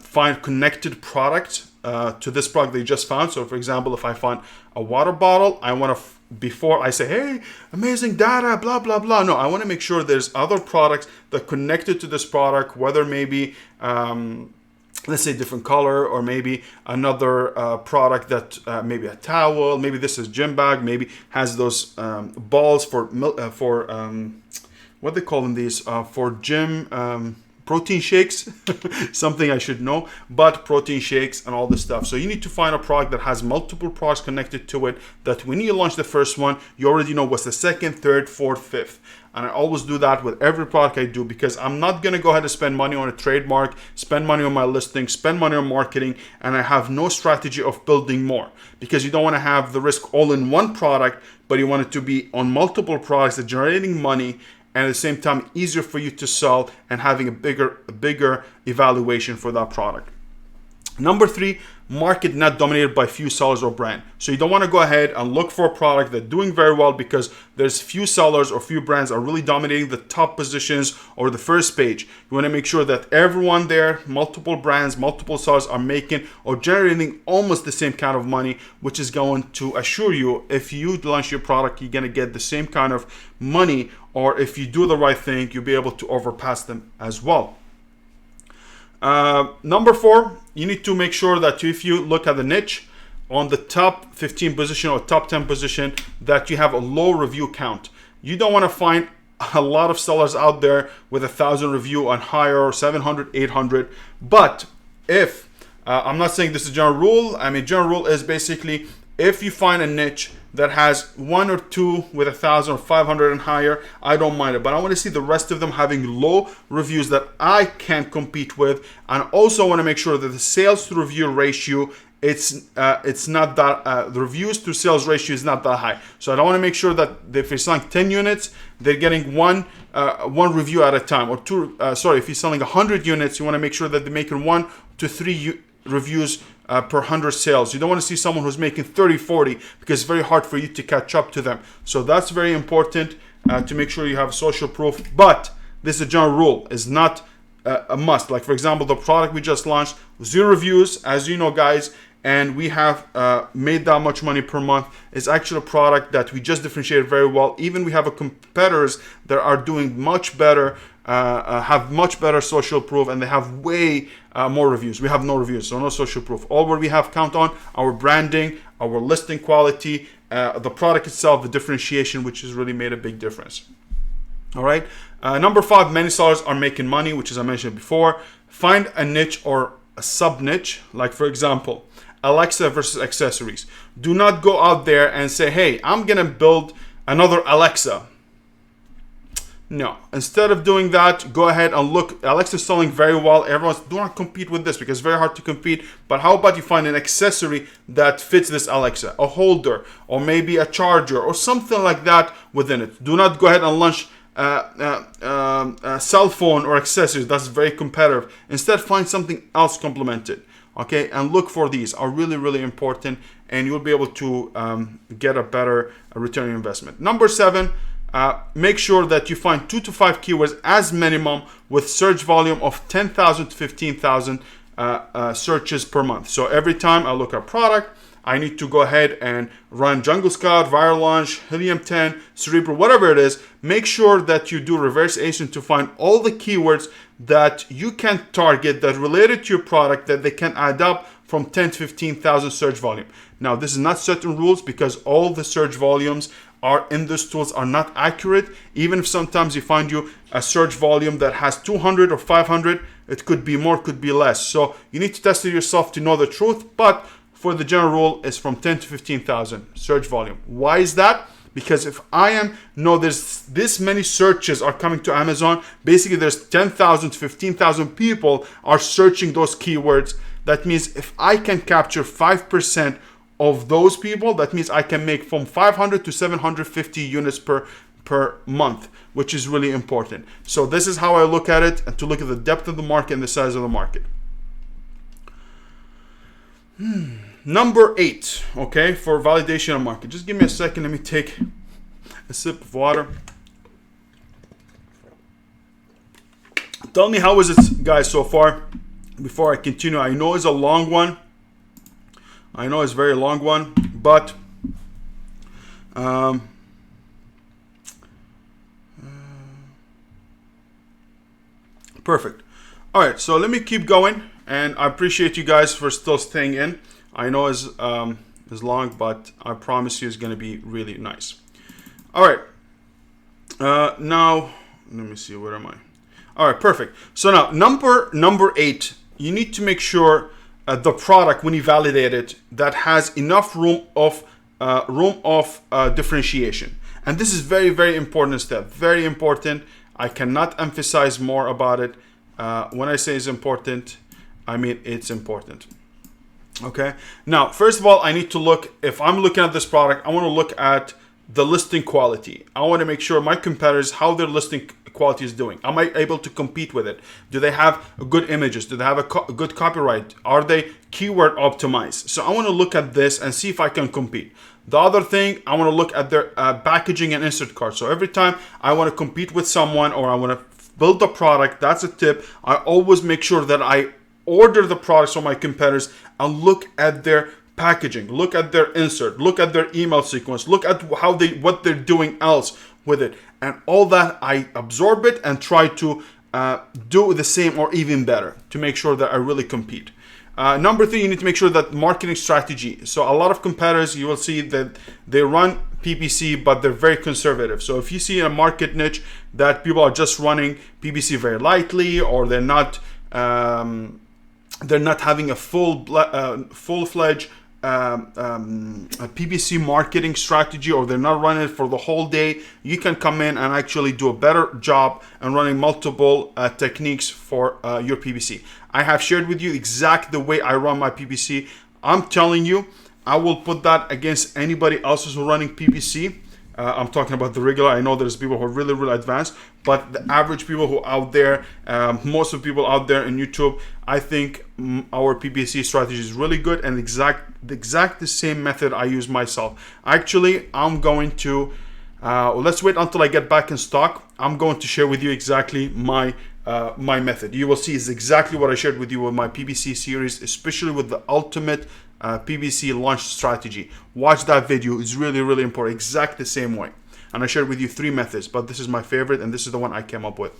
find connected products to this product that you just found. So for example, if I find a water bottle, I want to, before I say, hey, amazing data, blah, blah, blah. No, I want to make sure there's other products that connected to this product, whether maybe, let's say different color, or maybe another product that maybe a towel, maybe this is gym bag, maybe has those balls for what they call them, these for gym protein shakes, something I should know, but protein shakes and all this stuff. So you need to find a product that has multiple products connected to it, that when you launch the first one, you already know what's the second, third, fourth, fifth. And I always do that with every product I do, because I'm not going to go ahead and spend money on a trademark, spend money on my listing, spend money on marketing, and I have no strategy of building more, because you don't want to have the risk all in one product, but you want it to be on multiple products that are generating money, and at the same time easier for you to sell and having a bigger evaluation for that product. Number 3, market not dominated by few sellers or brand. So you don't want to go ahead and look for a product that's doing very well because there's few sellers or few brands are really dominating the top positions or the first page. You want to make sure that everyone there, multiple brands, multiple sellers, are making or generating almost the same kind of money, which is going to assure you if you launch your product, you're going to get the same kind of money, or if you do the right thing, you'll be able to overpass them as well. Number 4, you need to make sure that if you look at the niche on the top 15 position or top 10 position, that you have a low review count. You don't want to find a lot of sellers out there with 1,000 review and higher, or 700, 800. But if, I'm not saying this is a general rule. I mean, general rule is basically if you find a niche that has 1 or 2 with 1,000 or 500 and higher, I don't mind it. But I want to see the rest of them having low reviews that I can compete with, and also want to make sure that the sales to review ratio, it's not that the reviews to sales ratio is not that high. So I don't want to make sure that if you're selling 10 units, they're getting one review at a time, or two. Sorry, if you're selling 100 units, you want to make sure that they're making 1 to 3 reviews per 100 sales. You don't want to see someone who's making 30, 40, because it's very hard for you to catch up to them. So that's very important to make sure you have social proof. But this is a general rule, is not a must. Like for example, the product we just launched, 0 reviews, as you know, guys, and we have made that much money per month. It's actually a product that we just differentiated very well. Even we have competitors that are doing much better, have much better social proof, and they have way more reviews. We have no reviews, so no social proof. All what we have count on our branding, our listing quality, the product itself, the differentiation, which has really made a big difference. All right. Number 5, many sellers are making money, which, as I mentioned before, find a niche or a sub niche. Like for example, Alexa versus accessories. Do not go out there and say, hey, I'm gonna build another Alexa. No, instead of doing that, go ahead and look. Alexa's selling very well. Everyone's, do not compete with this because it's very hard to compete. But how about you find an accessory that fits this Alexa, a holder, or maybe a charger, or something like that within it. Do not go ahead and launch a cell phone or accessories. That's very competitive. Instead, find something else complemented. Okay, and look for these are really, really important, and you'll be able to get a better return on investment. Number 7. Make sure that you find 2 to 5 keywords as minimum with search volume of 10,000 to 15,000 searches per month. So every time I look at product, I need to go ahead and run Jungle Scout, Viral Launch, Helium 10, Cerebral, whatever it is. Make sure that you do reverse ASIN to find all the keywords that you can target that related to your product, that they can add up from 10 to 15,000 search volume. Now, this is not certain rules because all the search volumes are in these tools are not accurate. Even if sometimes you find you a search volume that has 200 or 500, it could be more, could be less. So you need to test it yourself to know the truth. But for the general rule, it's from 10 to 15,000 search volume. Why is that? Because if I know there's this many searches are coming to Amazon, basically there's 10,000 to 15,000 people are searching those keywords. That means if I can capture 5% of those people, that means I can make from 500 to 750 units per month, which is really important. So this is how I look at it, and to look at the depth of the market and the size of the market. Number 8, okay, for validation of market. Just give me a second. Let me take a sip of water. Tell me, how is it, guys, so far? Before I continue, I know it's a long one. I know it's a very long one, but perfect. All right, so let me keep going, and I appreciate you guys for still staying in. I know it's long, but I promise you it's going to be really nice. All right. Now, let me see. Where am I? All right, perfect. So now, number 8, you need to make sure the product, when you validate it, that has enough room of differentiation. And this is very, very important step. Very important. I cannot emphasize more about it. When I say it's important, I mean it's important. Okay. Now, first of all, I need to look, if I'm looking at this product, I want to look at the listing quality. I want to make sure my competitors, how their listing quality is doing. Am I able to compete with it? Do they have good images? Do they have a good copyright? Are they keyword optimized? So I want to look at this and see if I can compete. The other thing, I want to look at their packaging and insert card. So every time I want to compete with someone or I want to build a product, that's a tip. I always make sure that I order the products from my competitors and look at their packaging, look at their insert, look at their email sequence, look at what they're doing else with it, and all that I absorb it and try to do the same or even better to make sure that I really compete. Number 3, you need to make sure that marketing strategy. So a lot of competitors, you will see that they run PPC, but they're very conservative. So if you see a market niche that people are just running PPC very lightly, or they're not having a full-fledged PPC marketing strategy, or they're not running it for the whole day, you can come in and actually do a better job and running multiple techniques for your PPC. I have shared with you exactly the way I run my PPC. I'm telling you, I will put that against anybody else who's running PPC. I'm talking about the regular. I know there's people who are really, really advanced, but the average people who are out there, most of the people out there in YouTube, I think our PPC strategy is really good and the same method I use myself. Actually, I'm going to, let's wait until I get back in stock. I'm going to share with you exactly my method. You will see is exactly what I shared with you with my PPC series, especially with the ultimate PPC launch strategy. Watch that video. It's really, really important. Exactly the same way. And I shared with you 3 methods, but this is my favorite and this is the one I came up with.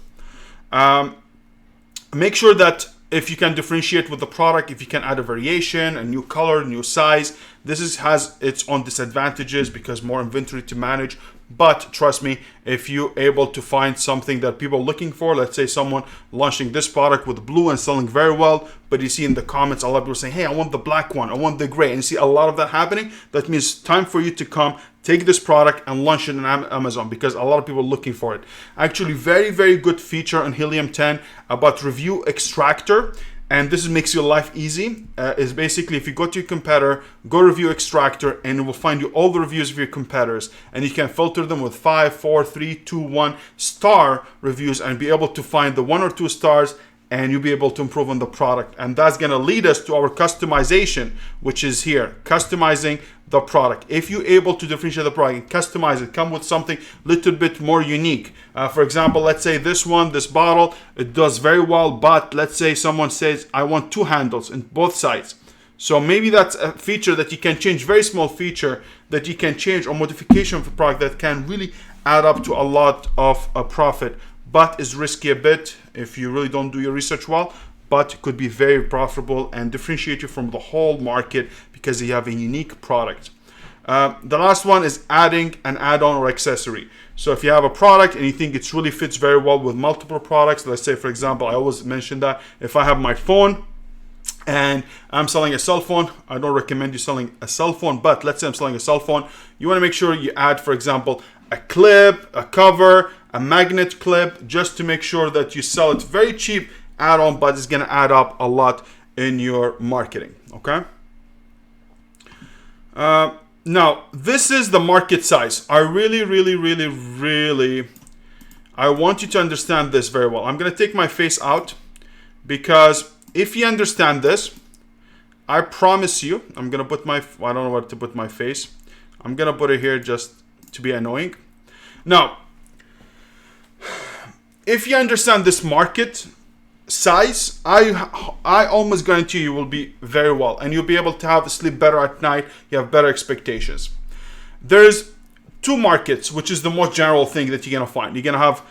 Make sure that if you can differentiate with the product, if you can add a variation, a new color, new size, this has its own disadvantages because more inventory to manage. But trust me, if you're able to find something that people are looking for, let's say someone launching this product with blue and selling very well, but you see in the comments a lot of people saying, hey, I want the black one, I want the gray, and you see a lot of that happening, that means time for you to come, take this product and launch it on Amazon because a lot of people are looking for it. Actually, very, very good feature on Helium 10 about review extractor. And this makes your life easy. Is basically if you go to your competitor, go review extractor, and it will find you all the reviews of your competitors, and you can filter them with 5, 4, 3, 2, 1 star reviews, and be able to find the 1 or 2 stars, and you'll be able to improve on the product. And that's gonna lead us to our customization, which is here, customizing the product. If you're able to differentiate the product and customize it, come with something a little bit more unique. For example, let's say this bottle, it does very well, but let's say someone says, I want 2 handles in both sides. So maybe that's a feature that you can change, very small feature that you can change, or modification of the product that can really add up to a lot of profit, but is risky a bit if you really don't do your research well. but could be very profitable and differentiate you from the whole market because you have a unique product. The last one is adding an add-on or accessory. So if you have a product and you think it really fits very well with multiple products, let's say, for example, I always mention that if I have my phone and I'm selling a cell phone, I don't recommend you selling a cell phone, but let's say I'm selling a cell phone, you want to make sure you add, for example, a clip, a cover, a magnet clip, just to make sure that you sell it very cheap add-on, but it's going to add up a lot in your marketing. Okay. Now, this is the market size. I really want you to understand this very well. I'm going to take my face out because if you understand this, I promise you, I'm going to put I don't know where to put my face. I'm going to put it here just to be annoying. Now, if you understand this market size, I almost guarantee you will be very well, and you'll be able to sleep better at night. You have better expectations. There's two markets, which is the most general thing that you're gonna find. You're gonna have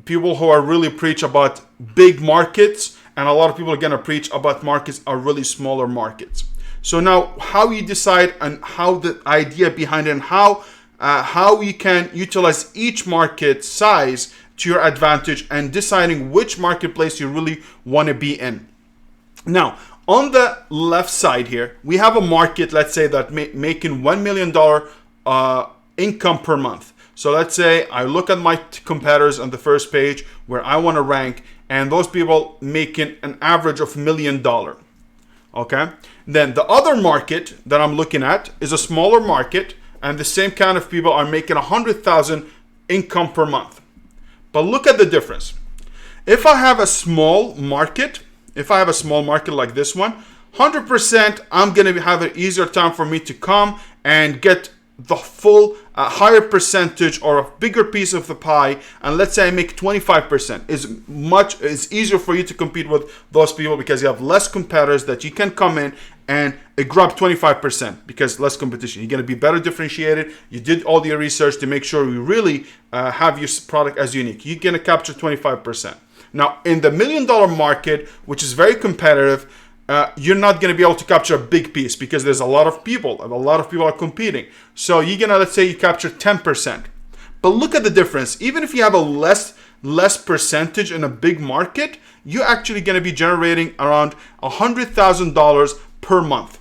people who are really preach about big markets, and a lot of people are gonna preach about markets are really smaller markets. So now, how you decide and how the idea behind it and how you can utilize each market size to your advantage and deciding which marketplace you really want to be in. Now, on the left side here, we have a market, let's say, that making $1 million income per month. So let's say I look at my competitors on the first page where I want to rank, and those people making an average of $1 million. Okay. Then the other market that I'm looking at is a smaller market, and the same kind of people are making 100,000 income per month. But look at the difference. If I have a small market, like this one, 100% I'm going to have an easier time for me to come and get the full higher percentage or a bigger piece of the pie. And let's say I make 25%. It's easier for you to compete with those people because you have less competitors that you can come in and grab 25% because less competition. You're going to be better differentiated. You did all your research to make sure you really have your product as unique. You're going to capture 25%. Now, in the $1 million market, which is very competitive, you're not going to be able to capture a big piece because there's a lot of people. A lot of people are competing. So you're going to, let's say you capture 10%. But look at the difference. Even if you have a less percentage in a big market, you're actually going to be generating around $100,000 per month.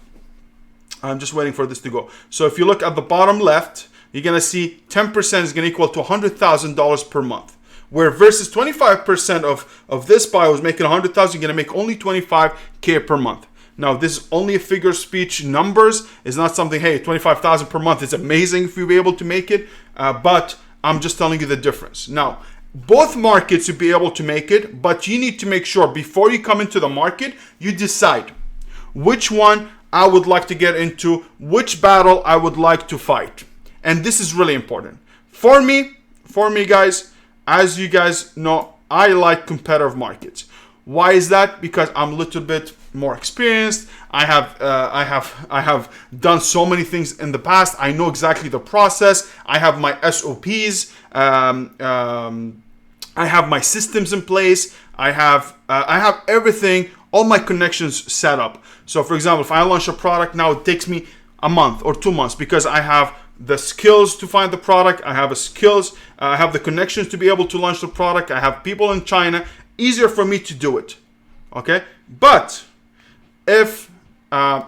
I'm just waiting for this to go. So if you look at the bottom left, you're going to see 10% is going to equal to $100,000 per month. Where versus 25% of this pie was making 100,000, you're going to make only 25K per month. Now, this is only a figure of speech numbers. It's not something, hey, 25,000 per month is amazing if you'll be able to make it. But I'm just telling you the difference. Now, both markets you'll be able to make it, but you need to make sure before you come into the market, you decide which one I would like to get into, which battle I would like to fight. And this is really important. For me guys, as you guys know, I like competitive markets. Why is that? Because I'm a little bit more experienced. I have done so many things in the past. I know exactly the process. I have my SOPs. I have my systems in place. I have everything, all my connections set up. So for example, if I launch a product now, it takes me a month or 2 months because I have the skills to find the product. I have the connections to be able to launch the product. I have people in China. Easier for me to do it. Okay. But if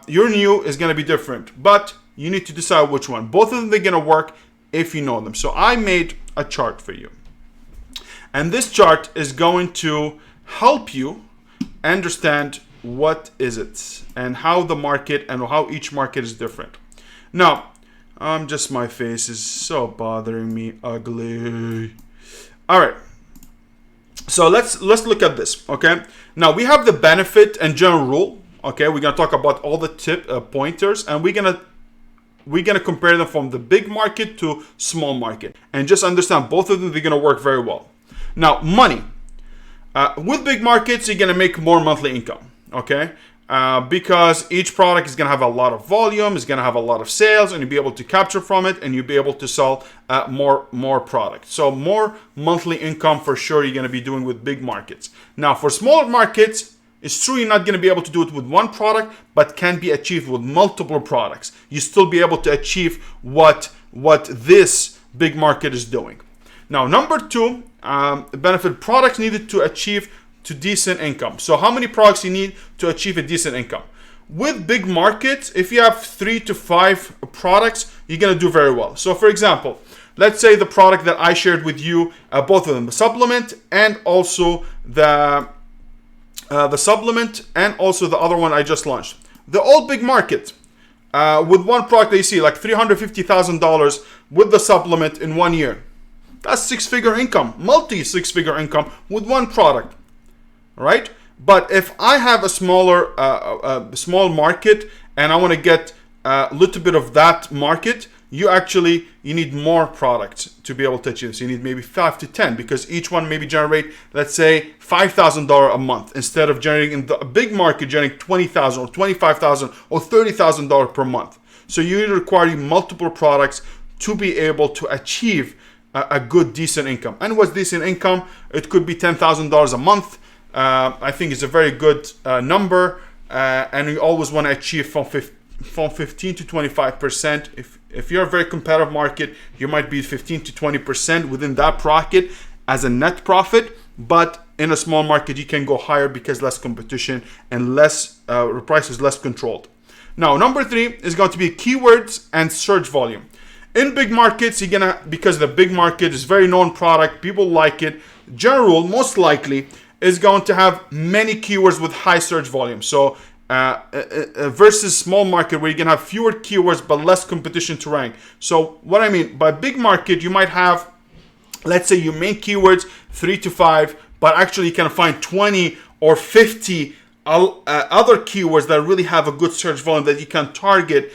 you're new, it's going to be different. But you need to decide which one. Both of them, they're going to work if you know them. So I made a chart for you. And this chart is going to help you understand what is it and how the market and how each market is different. Now, my face is so bothering me, ugly. All right. So let's look at this, okay? Now we have the benefit and general rule, okay? We're gonna talk about all the pointers, and we're gonna compare them from the big market to small market, and just understand both of them. They're gonna work very well. Now, money with big markets, you're gonna make more monthly income, okay? Because each product is going to have a lot of volume, is going to have a lot of sales, and you'll be able to capture from it, and you'll be able to sell more products. So more monthly income for sure you're going to be doing with big markets. Now for smaller markets, It's true you're not going to be able to do it with one product, but can be achieved with multiple products. You still be able to achieve what this big market is doing. Now, number two, benefit products needed to achieve to decent income. So how many products you need to achieve a decent income? With big markets, if you have 3 to 5 products, you're going to do very well. So for example, let's say the product that I shared with you, both of them, the supplement and also the supplement and also the other one I just launched. They're all big markets. With one product they see like $350,000 with the supplement in 1 year. That's six-figure income, multi-six-figure income with one product, right? But if I have a small market and I want to get a little bit of that market, you need more products to be able to achieve. So you need maybe 5 to 10 because each one maybe generate, let's say, $5,000 a month instead of generating in the big market, generating $20,000 or $25,000 or $30,000 per month. So you require multiple products to be able to achieve a good, decent income. And what's decent income? It could be $10,000 a month. I think it's a very good number, and we always want to achieve from 15 to 25%. If you're a very competitive market, you might be 15 to 20% within that bracket as a net profit. But in a small market, you can go higher because less competition and the price is less controlled. Now, number three is going to be keywords and search volume. In big markets, because the big market is very known product, people like it. General, most likely, is going to have many keywords with high search volume. So versus small market where you can have fewer keywords but less competition to rank. So what I mean by big market, you might have, let's say your main keywords 3 to 5, but actually you can find 20 or 50 other keywords that really have a good search volume that you can target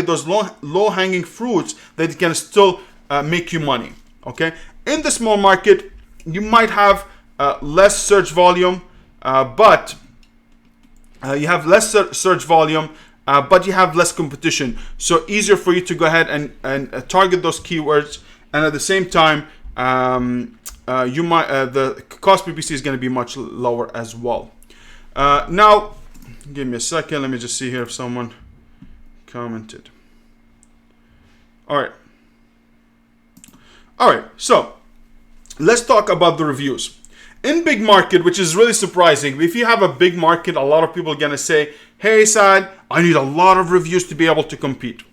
those low-hanging fruits that can still make you money. Okay. In the small market, you might have less search volume, but you have less search volume, but you have less competition. So easier for you to go ahead and target those keywords, and at the same time, the cost PPC is going to be much lower as well. Now, give me a second. Let me just see here if someone commented. All right. So let's talk about the reviews. In big market, which is really surprising, if you have a big market, a lot of people are going to say, hey, Saad, I need a lot of reviews to be able to compete.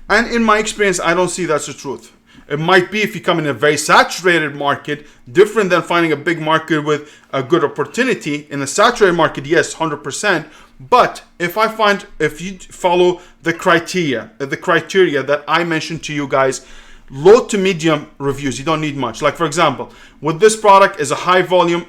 And in my experience, I don't see that's the truth. It might be if you come in a very saturated market, different than finding a big market with a good opportunity. In a saturated market, yes, 100%. But if you follow the criteria that I mentioned to you guys, low to medium reviews, you don't need much. Like for example, with this product is a high volume,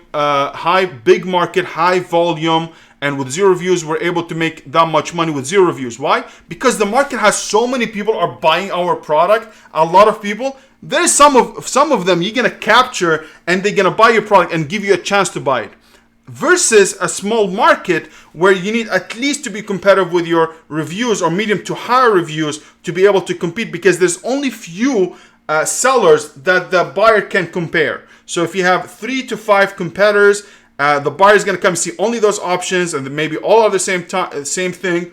big market, high volume, and with 0 reviews, we're able to make that much money with 0 reviews. Why? Because the market has so many people are buying our product. A lot of people. There's some of them you're gonna capture, and they're gonna buy your product and give you a chance to buy it. Versus a small market where you need at least to be competitive with your reviews or medium to higher reviews to be able to compete, because there's only few sellers that the buyer can compare. So if you have 3 to 5 competitors, the buyer is going to come see only those options, and maybe all are the same thing.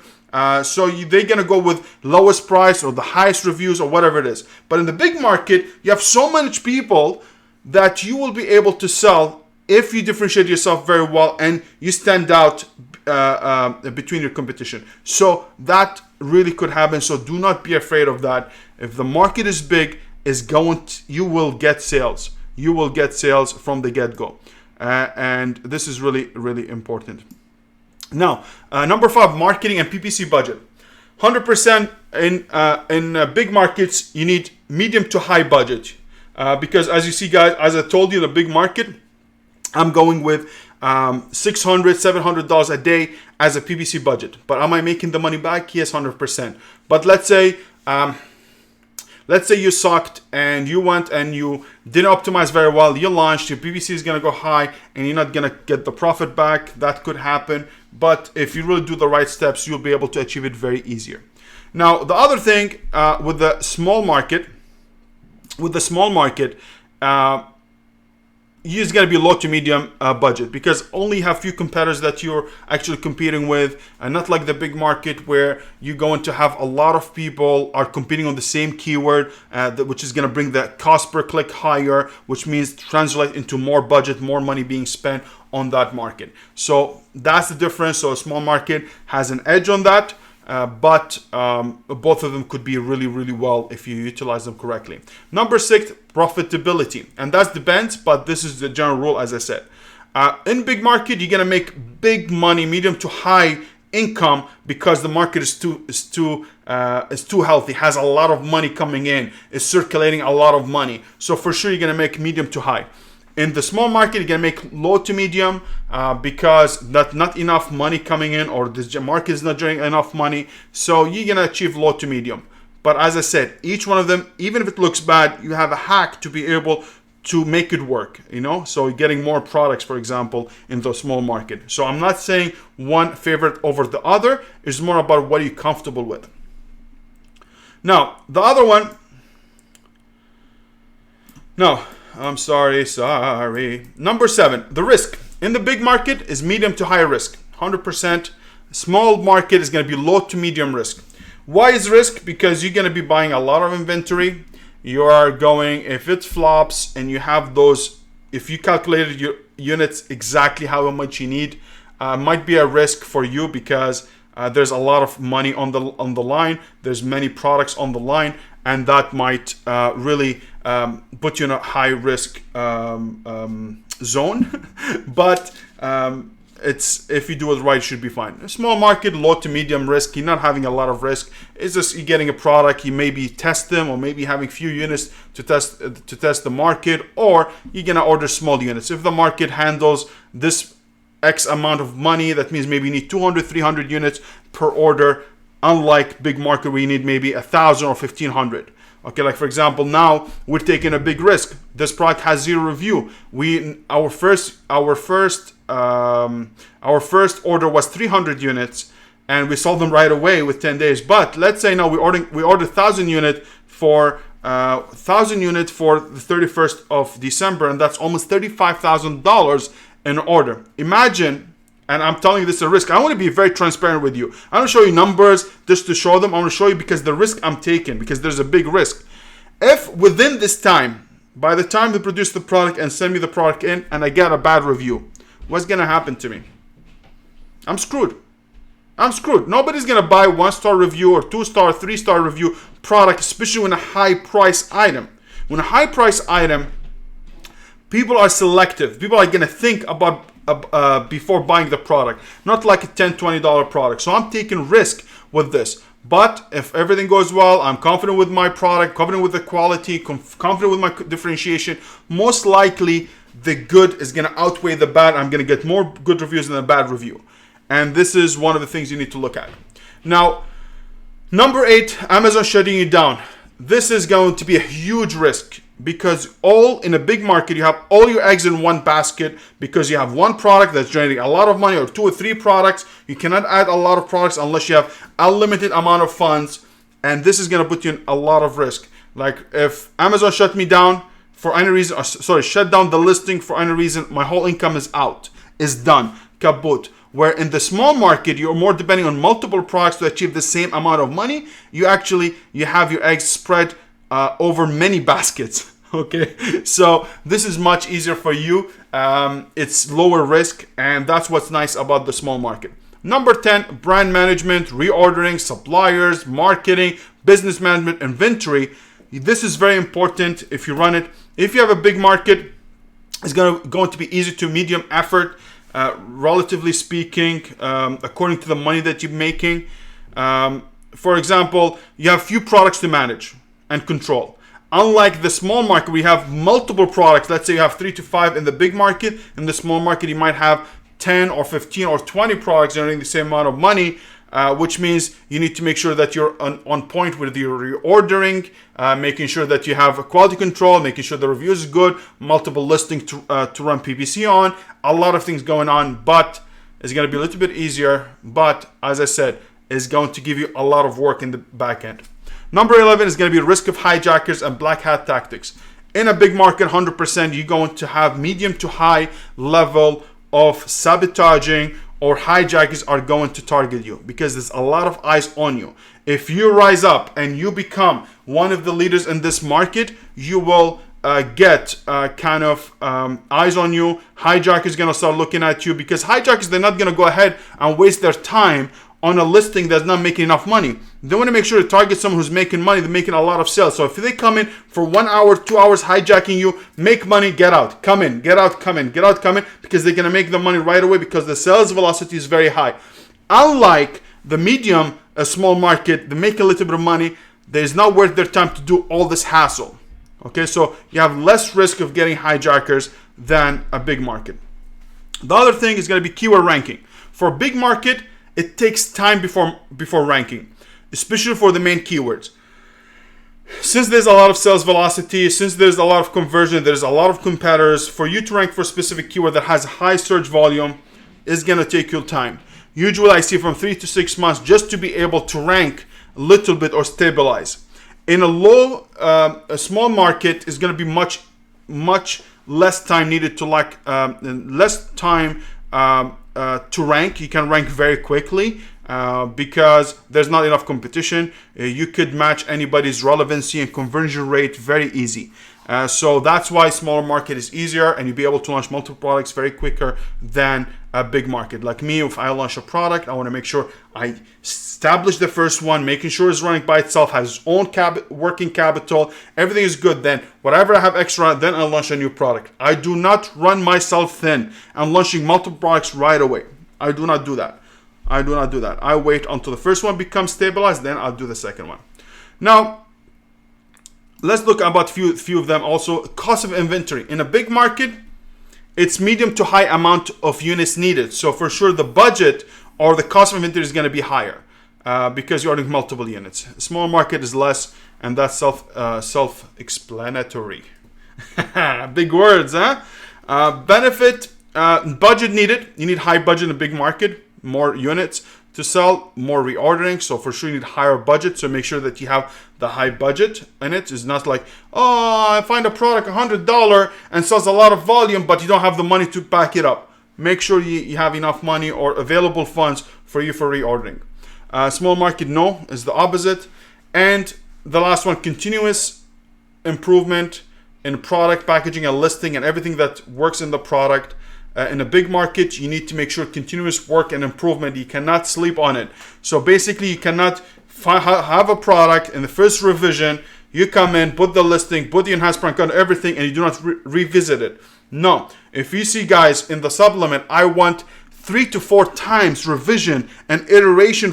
So they're going to go with lowest price or the highest reviews or whatever it is. But in the big market, you have so much people that you will be able to sell if you differentiate yourself very well and you stand out between your competition. So that really could happen. So do not be afraid of that. If the market is big, you will get sales. You will get sales from the get-go. And this is really, really important. Now, number 5, marketing and PPC budget. 100% in big markets, you need medium to high budget. Because as you see, guys, as I told you, the big market, I'm going with $600, $700 a day as a PPC budget. But am I making the money back? Yes, 100%. But let's say you sucked and you went and you didn't optimize very well. You launched, your PPC is going to go high and you're not going to get the profit back. That could happen. But if you really do the right steps, you'll be able to achieve it very easier. Now, the other thing with the small market, it's going to be low to medium budget, because only have few competitors that you're actually competing with, and not like the big market where you're going to have a lot of people are competing on the same keyword, which is going to bring the cost per click higher, which means translate into more budget, more money being spent on that market. So that's the difference. So a small market has an edge on that. But both of them could be really, really well if you utilize them correctly. Number 6, profitability. And that depends, but this is the general rule, as I said. In big market, you're going to make big money, medium to high income, because the market is too healthy, has a lot of money coming in, is circulating a lot of money. So for sure, you're going to make medium to high. In the small market, you're going to make low to medium because not enough money coming in, or the market is not generating enough money. So you're going to achieve low to medium. But as I said, each one of them, even if it looks bad, you have a hack to be able to make it work, So you're getting more products, for example, in the small market. So I'm not saying one favorite over the other. It's more about what you're comfortable with. Now, the other one. No. I'm sorry. Number 7, the risk. In the big market is medium to high risk, 100%. Small market is going to be low to medium risk. Why is risk? Because you're going to be buying a lot of inventory. You are going, if it flops and you have those, if you calculated your units exactly how much you need, might be a risk for you, because there's a lot of money on the line. There's many products on the line, and that might really put you in a high risk zone. But it's, if you do it right, it should be fine. A small market, low to medium risk. You're not having a lot of risk. It's just you're getting a product. You maybe test them, or maybe having few units to test the market, or you're gonna order small units. If the market handles this X amount of money, that means maybe you need 200, 300 units per order, unlike big market where you need maybe 1,000 or 1,500. Okay, like for example, now we're taking a big risk. This product has 0 review. Our first order was 300 units, and we sold them right away with 10 days. But let's say now we ordered 1,000 unit for the 31st of December, and that's almost $35,000 in order. Imagine. And I'm telling you, this is a risk. I want to be very transparent with you. I don't show you numbers just to show them. I want to show you because the risk I'm taking, because there's a big risk. If within this time, by the time they produce the product and send me the product in, and I get a bad review, what's going to happen to me? I'm screwed. Nobody's going to buy 1-star review or 2-star, 3-star review product, especially when a high price item. When a high price item, people are selective. People are going to think about before buying the product, not like a $10, $20 product. So I'm taking risk with this. But if everything goes well, I'm confident with my product, confident with the quality, confident with my differentiation, most likely the good is going to outweigh the bad. I'm going to get more good reviews than a bad review. And this is one of the things you need to look at. Now, number 8, Amazon shutting you down. This is going to be a huge risk, because all in a big market, you have all your eggs in one basket, because you have one product that's generating a lot of money, or 2 or 3 products. You cannot add a lot of products unless you have a limited amount of funds, and this is going to put you in a lot of risk. Like if Amazon shut me down for any reason, or shut down the listing for any reason, my whole income is out, is done, kaput. Where in the small market, you're more depending on multiple products to achieve the same amount of money. You have your eggs spread over many baskets. Okay, so this is much easier for you. It's lower risk, and that's what's nice about the small market. Number 10, brand management, reordering, suppliers, marketing, business management, inventory. This is very important if you run it. If you have a big market, it's going to be easy to medium effort. Relatively speaking, according to the money that you're making. For example, you have few products to manage and control. Unlike the small market, we have multiple products. Let's say you have 3 to 5 in the big market. In the small market, you might have 10 or 15 or 20 products generating the same amount of money, which means you need to make sure that you're on point with your ordering, making sure that you have quality control, making sure the review is good, multiple listings to run PPC on, a lot of things going on, but it's going to be a little bit easier. But as I said, it's going to give you a lot of work in the back end. Number 11 is going to be risk of hijackers and black hat tactics. In a big market, 100%, you're going to have medium to high level of sabotaging or hijackers are going to target you because there's a lot of eyes on you. If you rise up and you become one of the leaders in this market, you will get eyes on you. Hijackers going to start looking at you because hijackers, they're not going to go ahead and waste their time on a listing that's not making enough money. They want to make sure to target someone who's making money, they're making a lot of sales. So if they come in for 1 hour, 2 hours hijacking you, make money, get out, come in, get out, come in, get out, come in, because they're going to make the money right away because the sales velocity is very high. Unlike the medium, a small market, they make a little bit of money, it's not worth their time to do all this hassle. Okay, so you have less risk of getting hijackers than a big market. The other thing is going to be keyword ranking. For a big market, it takes time before ranking, especially for the main keywords. Since there's a lot of sales velocity, since there's a lot of conversion, there's a lot of competitors, for you to rank for a specific keyword that has high search volume is going to take you time. Usually I see from 3 to 6 months just to be able to rank a little bit or stabilize. In a small market is going to be much less time needed to to rank. You can rank very quickly because there's not enough competition. You could match anybody's relevancy and conversion rate very easy. So that's why smaller market is easier and you'll be able to launch multiple products very quicker than a big market. Like me, if I launch a product, I want to make sure I establish the first one, making sure it's running by itself, has its own working capital, everything is good. Then whatever I have extra, then I'll launch a new product. I do not run myself thin. I'm launching multiple products right away. I do not do that. I wait until the first one becomes stabilized, then I'll do the second one. Now, let's look about few of them also. Cost of inventory. In a big market, it's medium to high amount of units needed. So for sure the budget or the cost of inventory is going to be higher because you're ordering multiple units. A small market is less, and that's self-explanatory. Big words, huh? Benefit, budget needed. You need high budget in a big market, more units to sell, more reordering. So for sure you need higher budget. So make sure that you have the high budget in it. It's not like, oh, I find a product $100 and sells a lot of volume, but you don't have the money to back it up. Make sure you have enough money or available funds for reordering. Small market, no, is the opposite. And the last one, continuous improvement in product packaging and listing and everything that works in the product. In a big market, you need to make sure continuous work and improvement. You cannot sleep on it. So basically, you cannot have a product in the first revision. You come in, put the listing, put the enhanced brand content, everything, and you do not revisit it. No. If you see, guys, in the supplement, I want 3 to 4 times revision and iteration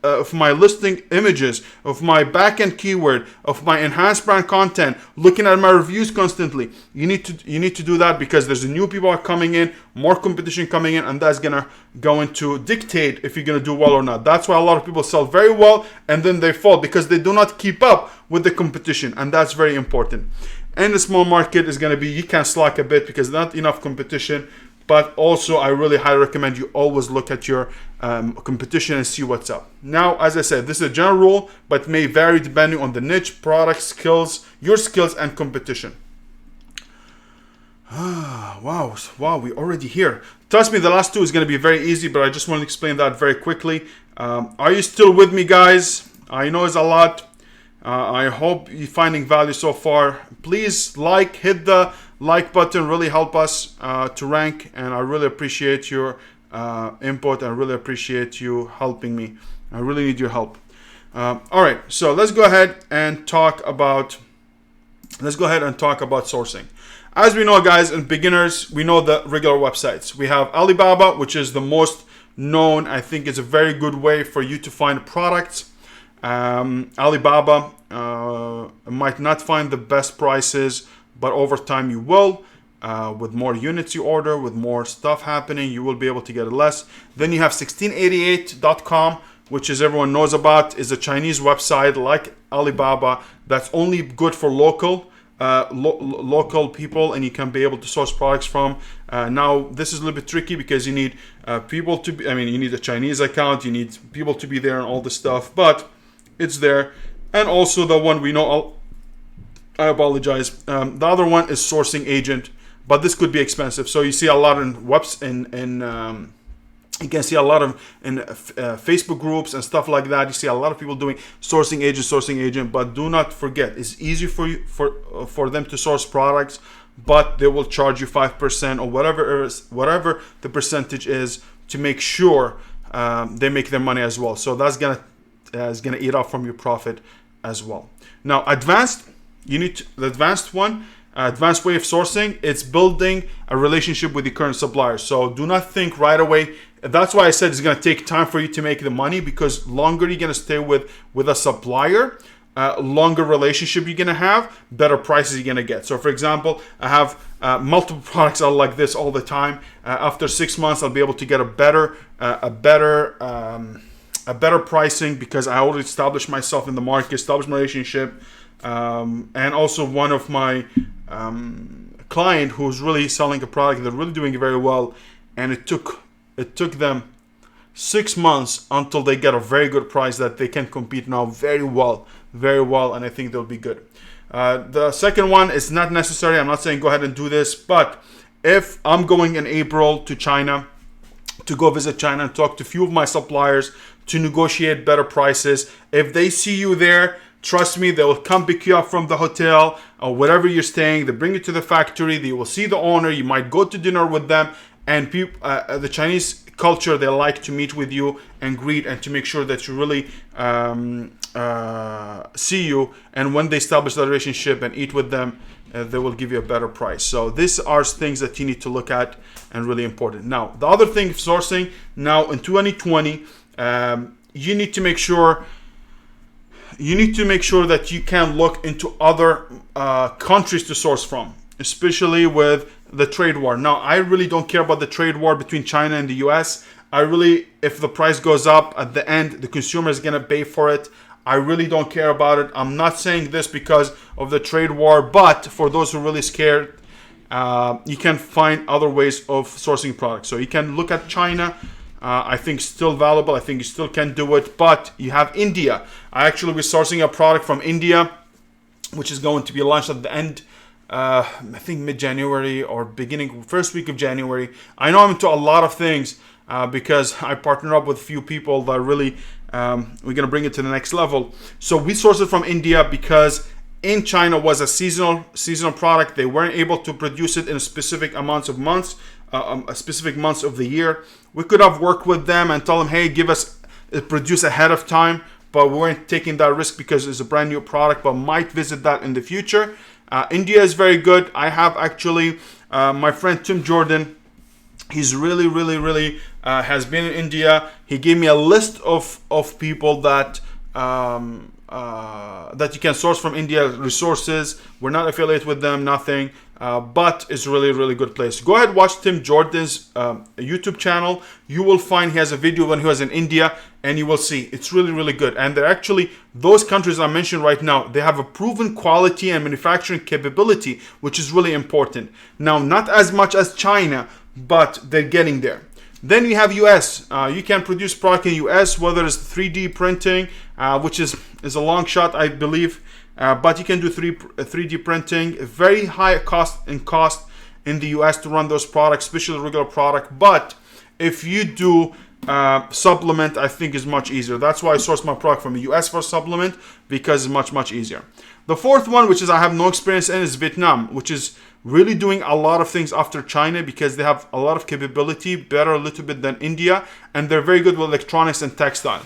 of my listing images, of my backend keyword, of my enhanced brand content, looking at my reviews constantly. You need to do that because there's new people are coming in, more competition coming in, and that's going to dictate if you're gonna do well or not. That's why a lot of people sell very well and then they fall because they do not keep up with the competition, and that's very important. And the small market is gonna be, you can slack a bit because not enough competition. But also, I really highly recommend you always look at your competition and see what's up. Now, as I said, this is a general rule, but may vary depending on the niche, product, skills, your skills, and competition. Wow, we're already here. Trust me, the last 2 is going to be very easy, but I just want to explain that very quickly. Are you still with me, guys? I know it's a lot. I hope you're finding value so far. Please hit the like button, really help us to rank, and I really appreciate your input. I really appreciate you helping me. I really need your help. All right, so let's go ahead and talk about sourcing. As we know, guys, and beginners, we know the regular websites. We have Alibaba, which is the most known. I think it's a very good way for you to find products. Alibaba might not find the best prices, but over time you will. With more units you order, with more stuff happening, you will be able to get it less. Then you have 1688.com, which is everyone knows about, is a Chinese website like Alibaba that's only good for local people, and you can be able to source products from. Now this is a little bit tricky because you need people to be, you need a Chinese account, you need people to be there and all this stuff, but it's there. And also the one we know I apologize. The other one is sourcing agent, but this could be expensive. So you see a lot in webs you can see a lot of in Facebook groups and stuff like that. You see a lot of people doing sourcing agent. But do not forget, it's easy for you for them to source products, but they will charge you 5% or whatever the percentage is to make sure they make their money as well. So that's gonna eat off from your profit as well. Now, the advanced way of sourcing, it's building a relationship with the current suppliers. So do not think right away. That's why I said it's going to take time for you to make the money, because longer you're going to stay with a supplier, longer relationship you're going to have, better prices you're going to get. So for example, I have multiple products out like this all the time. After 6 months, I'll be able to get a better pricing, because I already established myself in the market, established my relationship. And also one of my client who's really selling a product, they're really doing very well, and it took them 6 months until they get a very good price that they can compete now very well, and I think they'll be good. The second one is not necessary. I'm not saying go ahead and do this, but if I'm going in April to China, to go visit China and talk to a few of my suppliers to negotiate better prices, if they see you there, trust me, they will come pick you up from the hotel or wherever you're staying. They bring you to the factory. They will see the owner. You might go to dinner with them. And the Chinese culture, they like to meet with you and greet and to make sure that you really see you. And when they establish that relationship and eat with them, they will give you a better price. So these are things that you need to look at and really important. Now, the other thing, sourcing. Now in 2020, you need to make sure that you can look into other countries to source from, especially with the trade war. Now, I really don't care about the trade war between China and the US. If the price goes up at the end, the consumer is going to pay for it. I really don't care about it. I'm not saying this because of the trade war, but for those who are really scared, you can find other ways of sourcing products. So you can look at China. I think still valuable. I think you still can do it, but you have India. I actually was sourcing a product from India, which is going to be launched at the end, I think mid-January or first week of January. I know I'm into a lot of things because I partner up with a few people that really, we're going to bring it to the next level. So we sourced it from India because in China was a seasonal product. They weren't able to produce it in specific months of the year. We could have worked with them and told them, hey, produce ahead of time, but we weren't taking that risk because it's a brand new product, but might visit that in the future. India is very good. I have actually my friend Tim Jordan. He's really has been in India. He gave me a list of people that that you can source from India, resources. We're not affiliated with them, nothing, but it's really good place. Go ahead, watch Tim Jordan's YouTube channel. You will find he has a video when he was in India, and you will see it's really good. And they're actually, those countries I mentioned right now, they have a proven quality and manufacturing capability, which is really important. Now, not as much as China, but they're getting there. Then you have US. You can produce product in US, whether it's 3D printing, which is a long shot, I believe, but you can do 3D printing. Very high cost in the US to run those products, especially the regular product. But if you do supplement, I think is much easier. That's why I source my product from the US for supplement, because it's much easier. The fourth one, which is I have no experience in, is Vietnam, which is really doing a lot of things after China because they have a lot of capability, better a little bit than India, and they're very good with electronics and textile.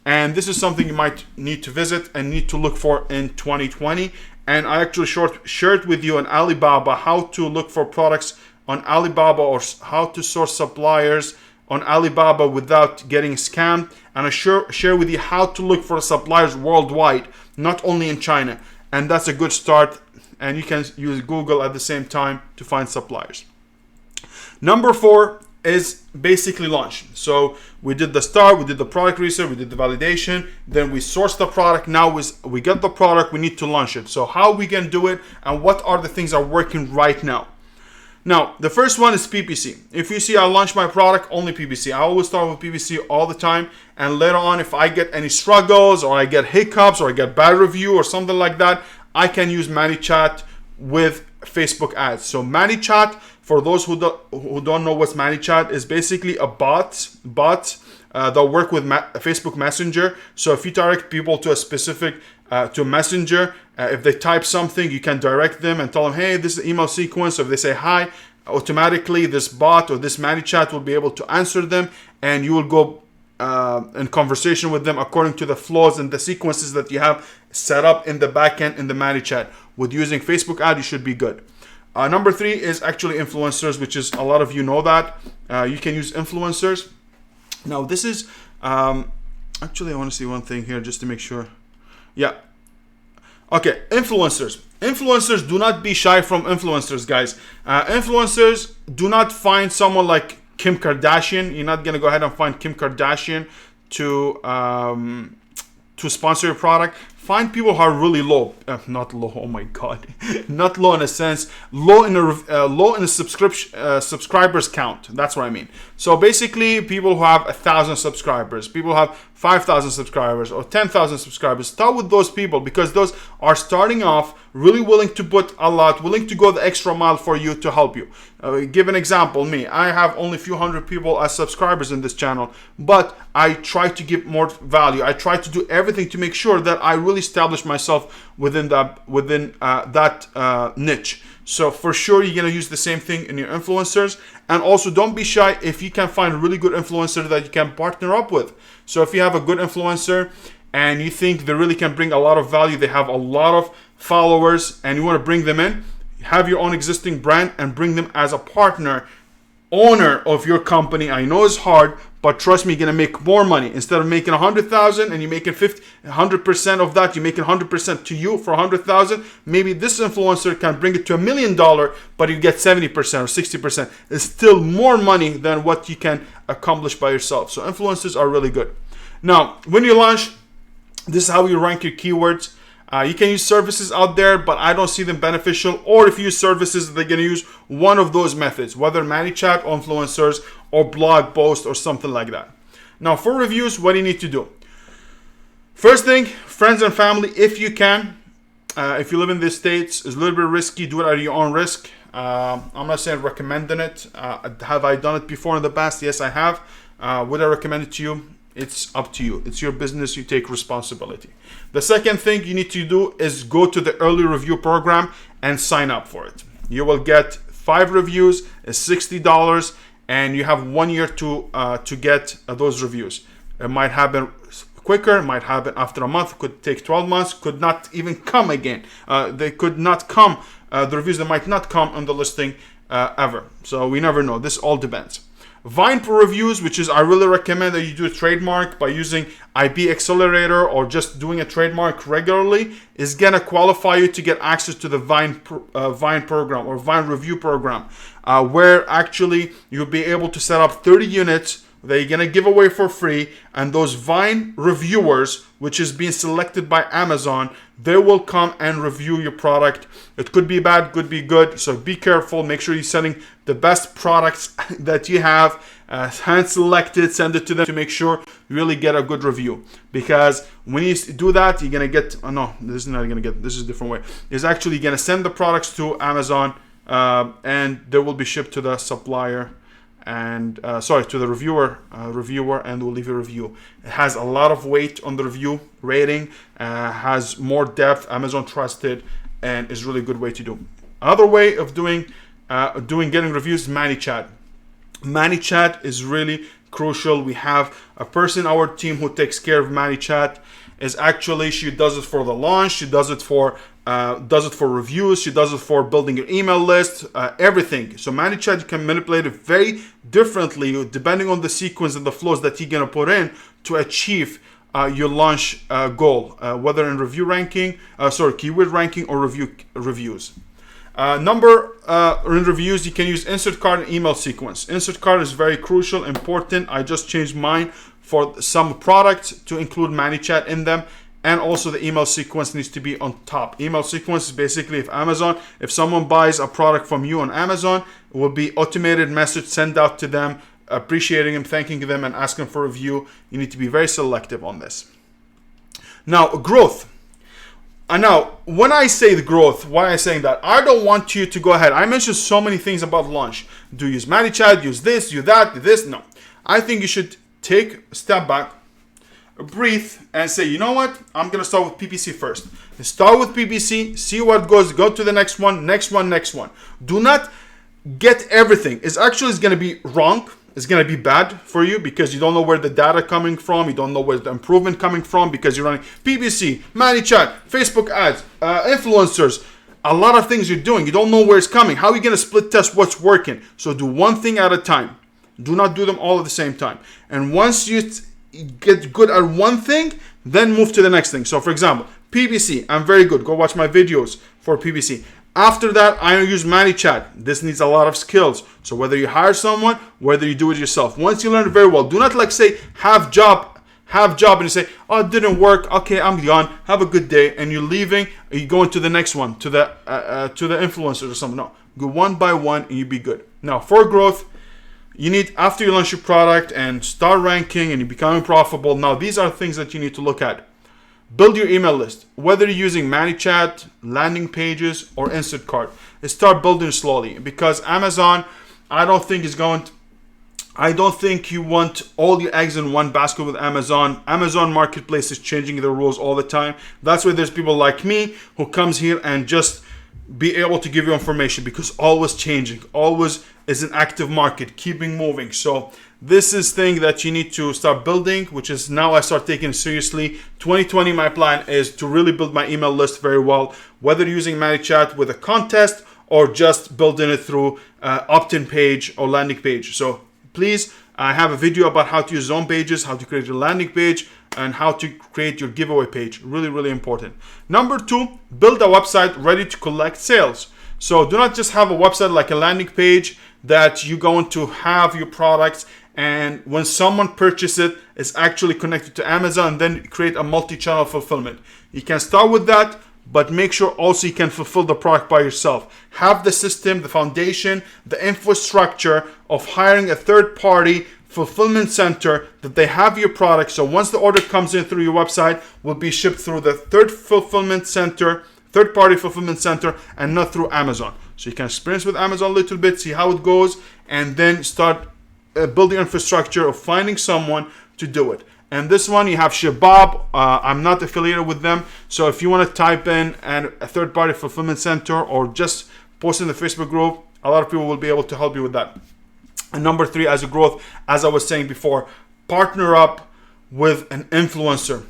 And this is something you might need to visit and need to look for in 2020. And I actually shared with you on Alibaba how to look for products on Alibaba, or how to source suppliers on Alibaba without getting scammed. And I share with you how to look for suppliers worldwide, not only in China. And that's a good start. And you can use Google at the same time to find suppliers. Number 4 is basically launch. So we did the start, we did the product research, we did the validation, then we sourced the product. Now we get the product, we need to launch it. So how we can do it, and what are the things that are working right now? Now, the first one is PPC. If you see I launch my product, only PPC. I always start with PPC all the time. And later on, if I get any struggles or I get hiccups or I get bad review or something like that, I can use ManyChat with Facebook ads. So ManyChat, for those who don't know what's ManyChat, is basically a bot that work with Facebook Messenger. So if you direct people to a specific to a messenger, if they type something, you can direct them and tell them, hey, this is the email sequence. So if they say hi, automatically this bot or this ManyChat will be able to answer them, and you will go in conversation with them according to the flows and the sequences that you have set up in the backend in the ManyChat. With using Facebook ad, you should be good. Number 3 is actually influencers, which is a lot of you know that. You can use influencers. Now this is, actually I want to see one thing here just to make sure. Yeah. Okay, influencers. Influencers, do not be shy from influencers, guys. Influencers, do not find someone like Kim Kardashian. You're not going to go ahead and find Kim Kardashian to sponsor your product. Find people who are really low, not low. Oh my God, not low in a sense, low in a subscribers count. That's what I mean. So basically, people who have 1,000 subscribers, people who have 5,000 subscribers or 10,000 subscribers. Start with those people, because those are starting off really willing to put a lot, willing to go the extra mile for you to help you. Give an example. Me, I have only a few hundred people as subscribers in this channel, but I try to give more value. I try to do everything to make sure that I really establish myself within that niche. So for sure, you're gonna use the same thing in your influencers. And also, don't be shy if you can find a really good influencer that you can partner up with. So if you have a good influencer and you think they really can bring a lot of value, they have a lot of followers, and you want to bring them in, have your own existing brand and bring them as a partner, owner of your company. I know it's hard, but trust me, you're gonna make more money. Instead of making 100,000 and you're making 100% of that, you're making 100% to you for 100,000. Maybe this influencer can bring it to $1 million, but you get 70% or 60%. It's still more money than what you can accomplish by yourself. So influencers are really good. Now, when you launch, this is how you rank your keywords. You can use services out there, but I don't see them beneficial. Or if you use services, they're going to use one of those methods, whether ManyChat or influencers or blog post or something like that. Now, for reviews, what do you need to do? First thing, friends and family, if you can. If you live in the States, it's a little bit risky. Do it at your own risk. I'm not saying recommending it. Have I done it before in the past? Yes, I have. Would I recommend it to you? It's up to you. It's your business. You take responsibility. The second thing you need to do is go to the early review program and sign up for it. You will get 5 reviews. It's $60, and you have 1 year to get those reviews. It might happen quicker. It might happen after a month. It could take 12 months. Could not even come again. They could not come. The reviews that might not come on the listing ever. So we never know. This all depends. Vine Pro reviews, which is, I really recommend that you do a trademark by using IP Accelerator or just doing a trademark regularly, is gonna qualify you to get access to the Vine program or Vine review program, where actually you'll be able to set up 30 units that you're gonna give away for free, and those Vine reviewers, which is being selected by Amazon, they will come and review your product. It could be bad, could be good, so be careful. Make sure you're sending the best products that you have, hand selected, send it to them to make sure you really get a good review. Because when you do that, you're gonna get, oh no, this is not gonna get, this is a different way. It's actually gonna send the products to Amazon, and they will be shipped to the supplier, and to the reviewer, and will leave a review. It has a lot of weight on the review rating, has more depth, Amazon trusted, and is really a good way to do. Another way of getting reviews is ManyChat. ManyChat is really crucial. We have a person in our team who takes care of ManyChat. Is actually, she does it for the launch, she does it for reviews, she does it for building your email list, everything. So ManyChat, you can manipulate it very differently depending on the sequence and the flows that you're gonna put in to achieve your launch goal, whether in review ranking, keyword ranking or reviews. In reviews, you can use insert card and email sequence. Insert card is very crucial, important. I just changed mine for some products to include ManyChat in them, and also the email sequence needs to be on top. Email sequence is basically if someone buys a product from you on Amazon, it will be automated message sent out to them, appreciating them, thanking them, and asking for a review. You need to be very selective on this. Now, growth. Now, when I say the growth, why am I saying that? I don't want you to go ahead. I mentioned so many things about launch. Do use ManyChat, use this, do that, do this. No. I think you should take a step back, breathe, and say, you know what? I'm going to start with PPC first. Start with PPC, see what goes, go to the next one, next one, next one. Do not get everything. It's going to be wrong. It's going to be bad for you because you don't know where the data coming from. You don't know where the improvement coming from because you're running PPC, ManyChat, Facebook ads, influencers, a lot of things you're doing. You don't know where it's coming. How are you going to split test what's working? So do one thing at a time. Do not do them all at the same time. And once you get good at one thing, then move to the next thing. So for example, PPC, I'm very good. Go watch my videos for PPC. After that, I use ManyChat. This needs a lot of skills. So whether you hire someone, whether you do it yourself, once you learn it very well, do not like say have job, and you say, oh, it didn't work. Okay, I'm gone. Have a good day, and you're leaving. Or you go into the next one to the influencers or something. No, go one by one, and you be good. Now for growth, you need after you launch your product and start ranking and you're becoming profitable. Now these are things that you need to look at. Build your email list, whether you're using ManyChat, landing pages, or Instant Cart. Start building slowly because Amazon, I don't think you want all your eggs in one basket with Amazon. Amazon Marketplace is changing the rules all the time. That's why there's people like me who comes here and just be able to give you information because always changing, always is an active market, keeping moving. So this is thing that you need to start building, which is now I start taking it seriously. 2020, my plan is to really build my email list very well, whether using ManyChat with a contest or just building it through opt-in page or landing page. So please, I have a video about how to use zone pages, how to create your landing page, and how to create your giveaway page. Really, really important. Number 2, build a website ready to collect sales. So do not just have a website like a landing page that you're going to have your products and when someone purchases it, it's actually connected to Amazon and then create a multi-channel fulfillment. You can start with that, but make sure also you can fulfill the product by yourself. Have the system, the foundation, the infrastructure of hiring a third-party fulfillment center that they have your product. So once the order comes in through your website, will be shipped through the third-party fulfillment center and not through Amazon. So you can experience with Amazon a little bit, see how it goes, and then start building infrastructure of finding someone to do it. And this one, you have Shabab. I'm not affiliated with them. So if you want to type in a third-party fulfillment center or just post in the Facebook group, a lot of people will be able to help you with that. And number 3, as a growth, as I was saying before, partner up with an influencer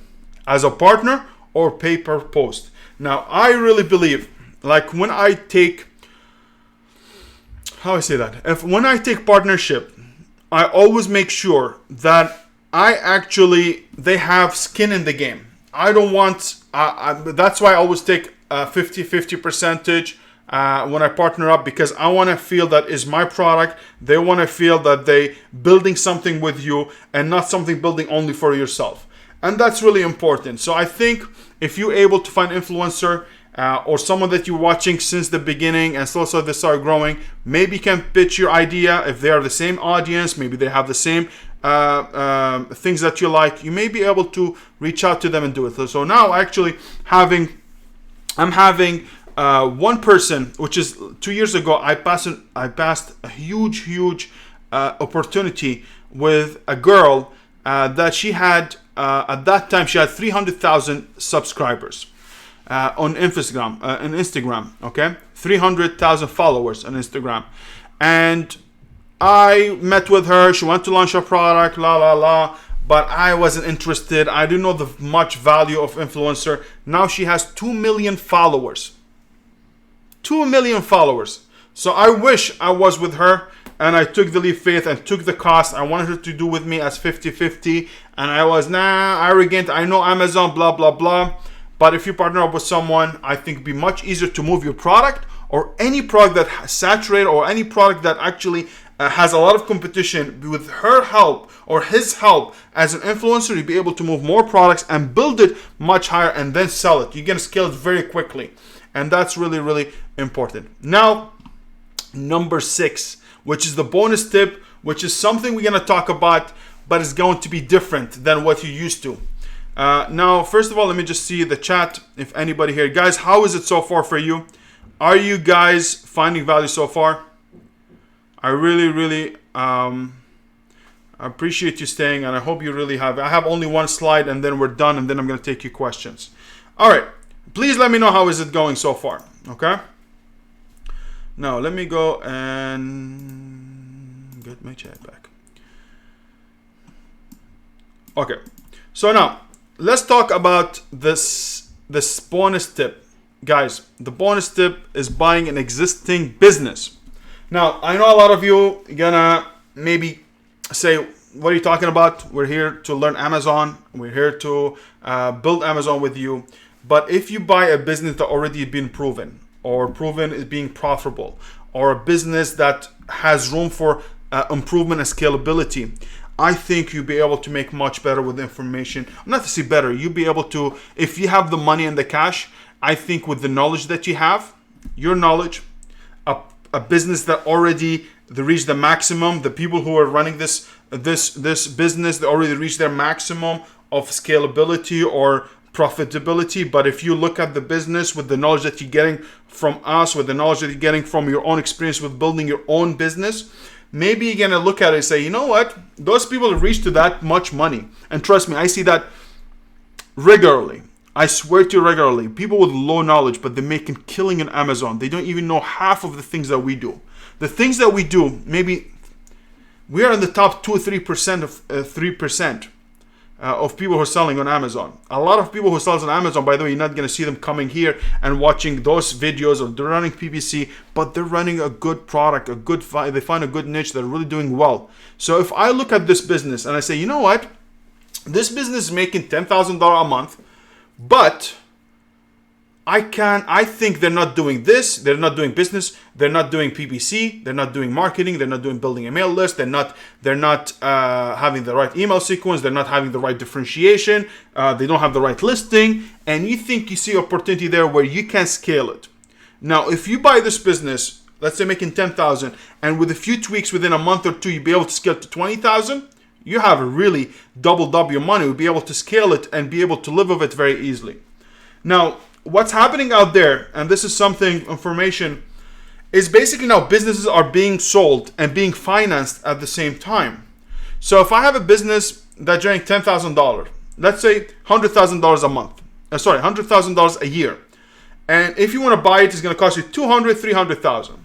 as a partner or pay per post. Now, I really believe, like when I take, when I take partnership, I always make sure that they have skin in the game. I don't want, that's why I always take a 50-50 percentage when I partner up, because I want to feel that is my product. They want to feel that they building something with you and not something building only for yourself. And that's really important. So I think if you're able to find influencer or someone that you're watching since the beginning and so they start growing, maybe you can pitch your idea. If they are the same audience, maybe they have the same things that you like, you may be able to reach out to them and do it. So now actually I'm having one person, which is 2 years ago, I passed a huge opportunity with a girl that she had at that time she had 300,000 subscribers on Instagram. Okay, 300,000 followers on Instagram, and I met with her. She wanted to launch her product, but I wasn't interested. I didn't know the much value of influencer. Now she has 2 million followers. 2 million followers. So I wish I was with her and I took the leap of faith and took the cost. I wanted her to do with me as 50-50, and I was arrogant. I know Amazon, blah blah blah. But if you partner up with someone, I think it'd be much easier to move your product or any product that has saturated or any product that actually has a lot of competition. With her help or his help as an influencer, you'll be able to move more products and build it much higher and then sell it. You're going to scale it very quickly. And that's really important. Now, number 6, which is the bonus tip, which is something we're going to talk about, but it's going to be different than what you're used to. Now, first of all, let me just see the chat. If anybody here, guys, how is it so far for you? Are you guys finding value so far? I really appreciate you staying, and I hope you really have. I have only one slide, and then we're done, and then I'm going to take your questions. All right, please let me know how is it going so far. Okay. Now let me go and get my chat back. Okay, so now let's talk about this bonus tip. Guys, the bonus tip is buying an existing business. Now, I know a lot of you gonna maybe say, what are you talking about? We're here to learn Amazon. We're here to build Amazon with you. But if you buy a business that already been proven, or proven is being profitable, or a business that has room for improvement and scalability, I think you'll be able to make much better with the information. Not to say better, you'll be able to, if you have the money and the cash, I think with the knowledge that you have, your knowledge, a business that already reached the maximum, the people who are running this business, they already reached their maximum of scalability or profitability. But if you look at the business with the knowledge that you're getting from us, with the knowledge that you're getting from your own experience with building your own business, maybe you're gonna look at it and say, you know what, those people have reached to that much money. And trust me, I see that regularly. I swear to you, regularly. People with low knowledge, but they're making killing in Amazon. They don't even know half of the things that we do. The things that we do, maybe we are in the top 2 or 3% of 3% of people who are selling on Amazon. A lot of people who sell on Amazon, by the way, you're not going to see them coming here and watching those videos, or they're running PPC, but they're running a good product, they find a good niche, they're really doing well. So if I look at this business and I say, you know what, this business is making $10,000 a month, but I think they're not doing this, they're not doing business, they're not doing PPC, they're not doing marketing, they're not doing building a mail list, they're not having the right email sequence, they're not having the right differentiation, they don't have the right listing, and you think you see opportunity there where you can scale it. Now, if you buy this business, let's say making 10,000, and with a few tweaks within a month or two, you'll be able to scale to 20,000, you have a really doubled up your money. You'll be able to scale it and be able to live with it very easily. Now, what's happening out there, and this is something, information, is basically now businesses are being sold and being financed at the same time. So if I have a business that generates $10,000, let's say $100,000 a month, $100,000 a year, and if you want to buy it, it's going to cost you $200,000, $300,000.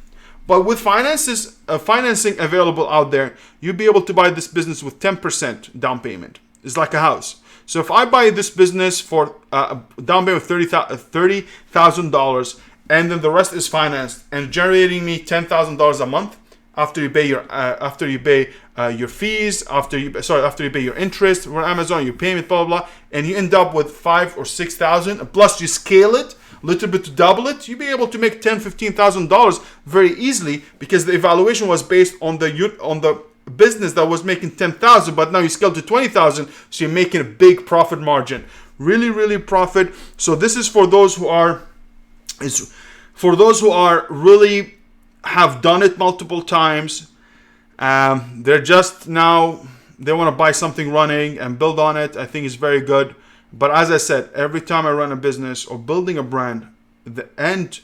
But with financing available out there, you'll be able to buy this business with 10% down payment. It's like a house. So if I buy this business for a down payment of $30,000, and then the rest is financed and generating me $10,000 a month after you pay your fees, after you pay your interest for Amazon, your payment, blah blah blah, and you end up with $5,000 or $6,000. Plus you scale it a little bit to double it, you'll be able to make $10,000, $15,000 very easily, because the evaluation was based on the business that was making 10,000, but now you scale to 20,000, so you're making a big profit margin. Really profit. So this is for those who are really have done it multiple times. They're just now, they want to buy something running and build on it. I think it's very good. But as I said, every time I run a business or building a brand, the end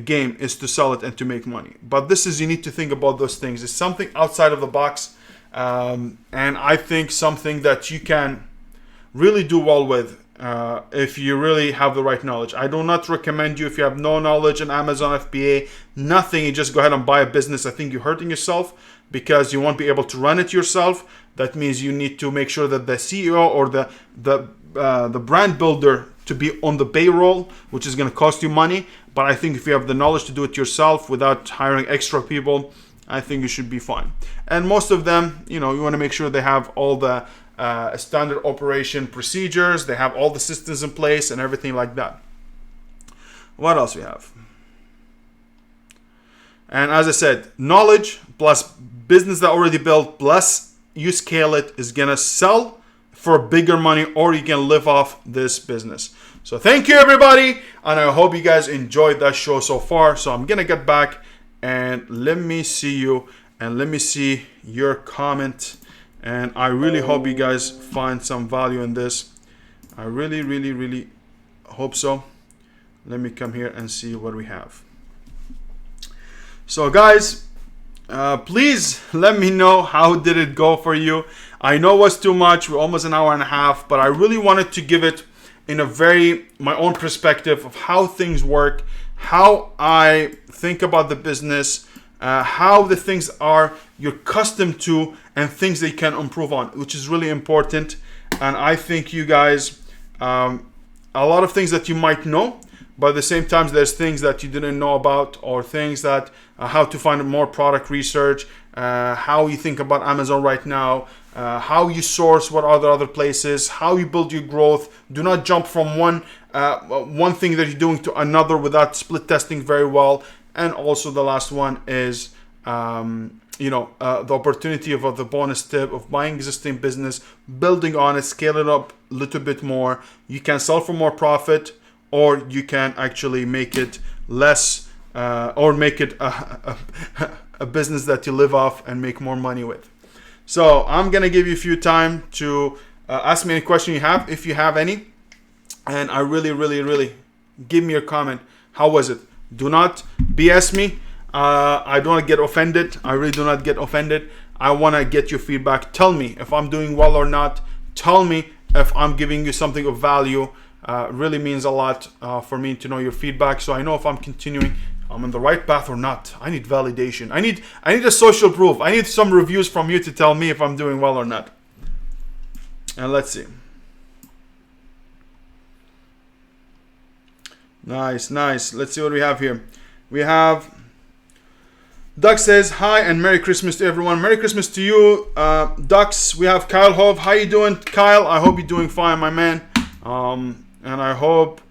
game is to sell it and to make money. But this is, you need to think about those things. It's something outside of the box. And I think something that you can really do well with if you really have the right knowledge. I do not recommend you, if you have no knowledge in Amazon, FBA, nothing, you just go ahead and buy a business. I think you're hurting yourself, because you won't be able to run it yourself. That means you need to make sure that the CEO or the brand builder to be on the payroll, which is going to cost you money. But I think if you have the knowledge to do it yourself without hiring extra people, I think you should be fine. And most of them, you want to make sure they have all the standard operation procedures, they have all the systems in place and everything like that. What else we have? And as I said, knowledge plus business that already built plus you scale it is gonna sell for bigger money, or you can live off this business. So thank you everybody, and I hope you guys enjoyed that show so far. So I'm gonna get back and let me see you and let me see your comment, and I really hope you guys find some value in this. I really, really, really hope so. Let me come here and see what we have. So guys, please let me know how did it go for you. I know it was too much. We're almost an hour and a half, but I really wanted to give it in a my own perspective of how things work, how I think about the business, how the things are you're accustomed to, and things they can improve on, which is really important. And I think you guys, a lot of things that you might know, but at the same time, there's things that you didn't know about, or things that how to find more product research, how you think about Amazon right now, how you source, what are the other places, how you build your growth. Do not jump from one thing that you're doing to another without split testing very well. And also the last one is the opportunity of the bonus tip of buying existing business, building on it, scale it up a little bit more. You can sell for more profit, or you can actually make it less, or make it a business that you live off and make more money with. So I'm gonna give you a few time to ask me any question you have, if you have any. And I really, really, really, give me your comment. How was it? Do not BS me. I don't get offended. I really do not get offended. I want to get your feedback. Tell me if I'm doing well or not. Tell me if I'm giving you something of value. Really means a lot for me to know your feedback, so I know if I'm continuing, I'm on the right path or not. I need validation. I need a social proof. I need some reviews from you to tell me if I'm doing well or not. And let's see. Nice. Let's see what we have here. We have Doug says, hi and Merry Christmas to everyone. Merry Christmas to you, Ducks. We have Kyle Hove. How you doing, Kyle? I hope you're doing fine, my man. And I hope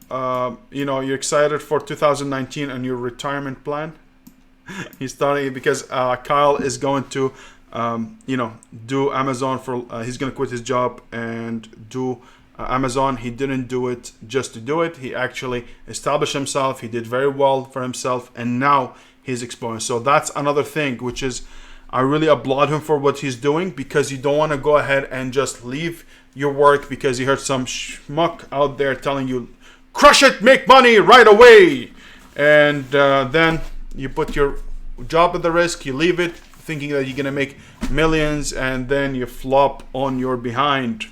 you're excited for 2019 and your retirement plan. He's starting because Kyle is going to do Amazon for. He's going to quit his job and do Amazon. He didn't do it just to do it. He actually established himself. He did very well for himself, and now he's exploring. So that's another thing, which is I really applaud him for what he's doing, because you don't want to go ahead and just leave your work because you heard some schmuck out there telling you, crush it, make money right away. And then you put your job at the risk, you leave it thinking that you're going to make millions, and then you flop on your behind.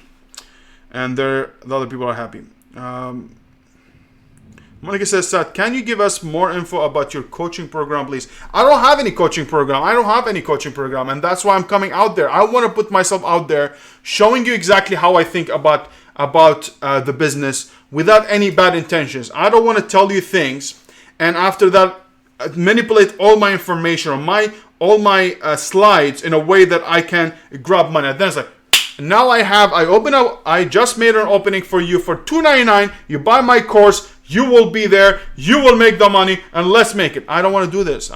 And the other people are happy. Monica says, Seth, can you give us more info about your coaching program, please? I don't have any coaching program. And that's why I'm coming out there. I want to put myself out there, showing you exactly how I think about the business without any bad intentions. I don't want to tell you things and after that manipulate all my information or all my slides in a way that I can grab money. And then it's like, now I just made an opening for you for $2.99. You buy my course, you will be there, you will make the money, and let's make it. I don't want to do this.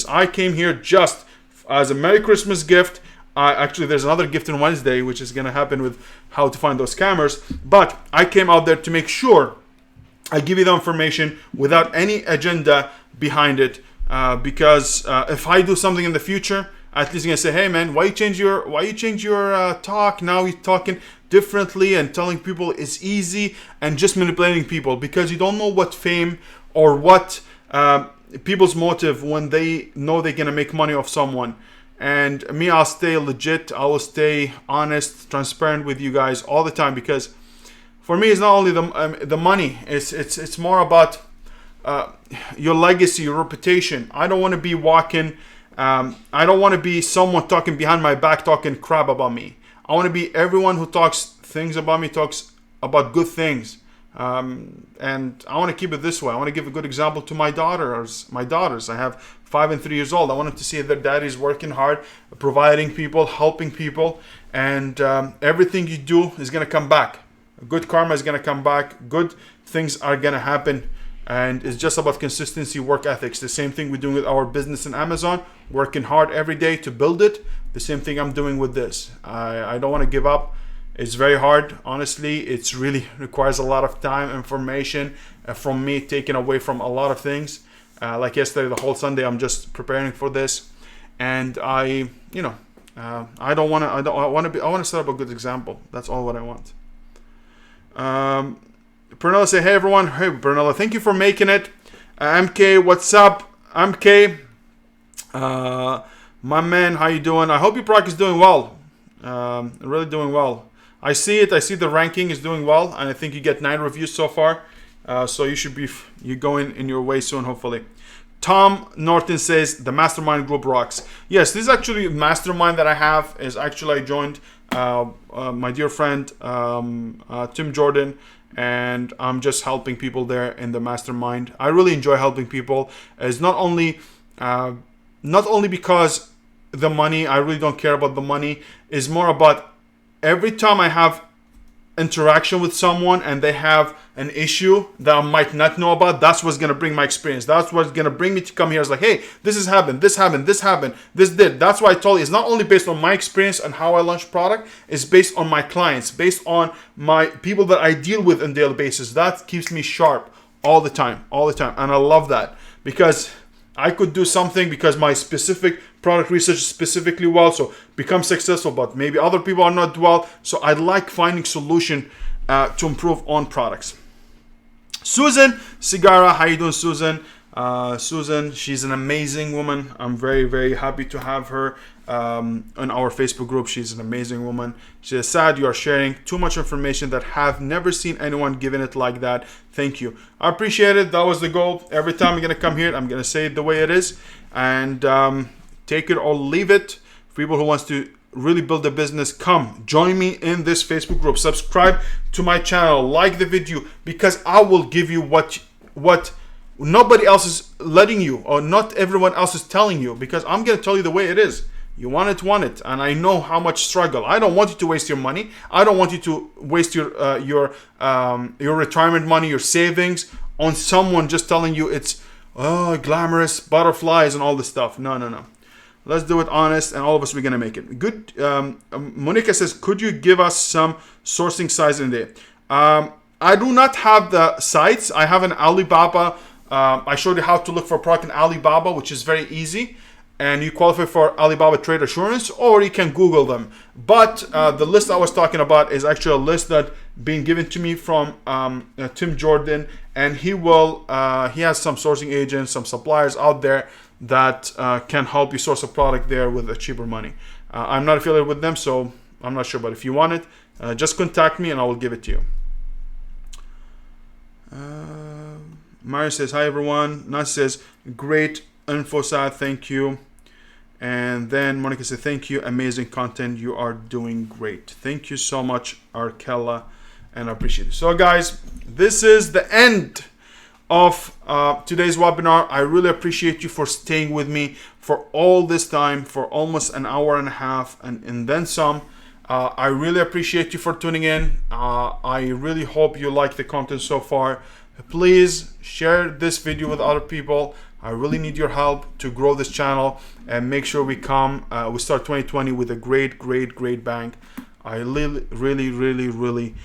I came here just as a Merry Christmas gift. Actually, there's another gift on Wednesday, which is going to happen with how to find those scammers. But I came out there to make sure I give you the information without any agenda behind it. Because if I do something in the future, at least you're gonna say, hey man, why you change your talk? Now you're talking differently and telling people it's easy and just manipulating people, because you don't know what fame or what people's motive when they know they're gonna make money off someone. And me, I'll stay legit. I will stay honest, transparent with you guys all the time, because for me, it's not only the money. It's more about your legacy, your reputation. I don't want to be walking. I don't want to be someone talking behind my back, talking crap about me. I want to be everyone who talks things about me, talks about good things. And I want to keep it this way. I want to give a good example to my daughters. I have 5 and 3 years old. I want them to see their daddy's working hard, providing people, helping people, and everything you do is going to come back. Good karma is going to come back. Good things are going to happen. And it's just about consistency, work ethics. The same thing we're doing with our business in Amazon, working hard every day to build it. The same thing I'm doing with this. I don't want to give up. It's very hard, honestly. It's really requires a lot of time, information from me, taken away from a lot of things. Like yesterday, the whole Sunday, I'm just preparing for this, and I want to set up a good example. That's all what I want. Pernilla say, hey everyone. Hey Pernilla, thank you for making it. MK, what's up? MK, my man, how you doing? I hope your product is doing well. Really doing well. I see it. I see the ranking is doing well, and I think you get 9 reviews so far. So you should be going in your way soon, hopefully. Tom Norton says the mastermind group rocks. Yes, this is actually a mastermind that I have. Is actually I joined my dear friend Tim Jordan, and I'm just helping people there in the mastermind. I really enjoy helping people. It's not only because the money. I really don't care about the money. It's more about every time I have interaction with someone and they have an issue that I might not know about, that's what's going to bring my experience. That's what's going to bring me to come here. It's like, hey, this has happened, this happened, this happened, this did. That's why I told you, it's not only based on my experience and how I launch product, it's based on my clients, based on my people that I deal with on a daily basis. That keeps me sharp all the time. And I love that, because I could do something because my specific product research is specifically well, so become successful, but maybe other people are not well. So I like finding solution to improve on products. Susan Sigara, how you doing, Susan? Susan, she's an amazing woman. I'm very, very happy to have her on our Facebook group. She's an amazing woman. She says, Sad, you are sharing too much information that have never seen anyone giving it like that. Thank you. I appreciate it. That was the goal. Every time I'm going to come here, I'm going to say it the way it is. And take it or leave it. For people who wants to really build a business, come join me in this Facebook group. Subscribe to my channel. Like the video, because I will give you what nobody else is letting you, or not everyone else is telling you, because I'm going to tell you the way it is. You want it, and I know how much struggle. I don't want you to waste your money. I don't want you to waste your retirement money, your savings on someone just telling you it's glamorous, butterflies, and all this stuff. No. Let's do it honest, and all of us, we're gonna make it. Good. Monica says, could you give us some sourcing sites in there? I do not have the sites. I have an Alibaba. I showed you how to look for a product in Alibaba, which is very easy. And you qualify for Alibaba Trade Assurance, or you can Google them. But the list I was talking about is actually a list that being given to me from Tim Jordan, and he has some sourcing agents, some suppliers out there that can help you source a product there with a cheaper money. I'm not affiliated with them, so I'm not sure. But if you want it, just contact me and I will give it to you. Mario says, hi everyone. Nas says, great info, Sad, thank you. And then Monica said, thank you, amazing content, you are doing great. Thank you so much, Arkella, and I appreciate it. So guys, this is the end of today's webinar. I really appreciate you for staying with me for all this time, for almost an hour and a half and then some. I really appreciate you for tuning in. I really hope you like the content so far. Please share this video with other people. I really need your help to grow this channel and make sure we start 2020 with a great bang. I really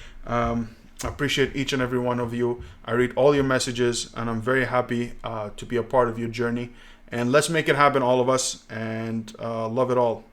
appreciate each and every one of you. I read all your messages, and I'm very happy to be a part of your journey. And let's make it happen, all of us, and love it all.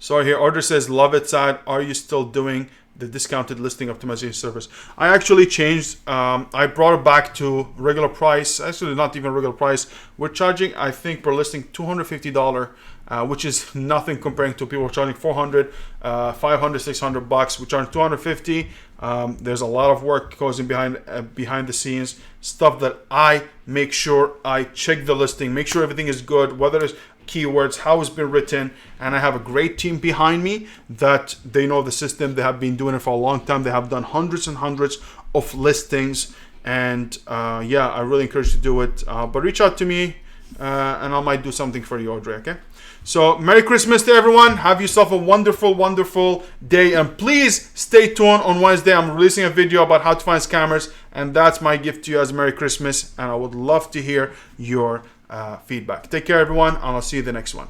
Sorry, here Order says, love it, Sad. Are you still doing the discounted listing optimization service? I actually changed. I brought it back to regular price. Actually, not even regular price. We're charging, I think, per listing $250, which is nothing comparing to people charging $400, $500, $600. We're charging $250. There's a lot of work goes in behind the scenes, stuff that I make sure I check the listing, make sure everything is good, whether it's keywords, how it's been written, and I have a great team behind me that they know the system. They have been doing it for a long time. They have done hundreds and hundreds of listings, and yeah, I really encourage you to do it. But reach out to me, and I might do something for you, Audrey. Okay. So Merry Christmas to everyone. Have yourself a wonderful day, and please stay tuned. On Wednesday, I'm releasing a video about how to find scammers, and that's my gift to you as Merry Christmas. And I would love to hear your feedback. Take care, everyone, and I'll see you in the next one.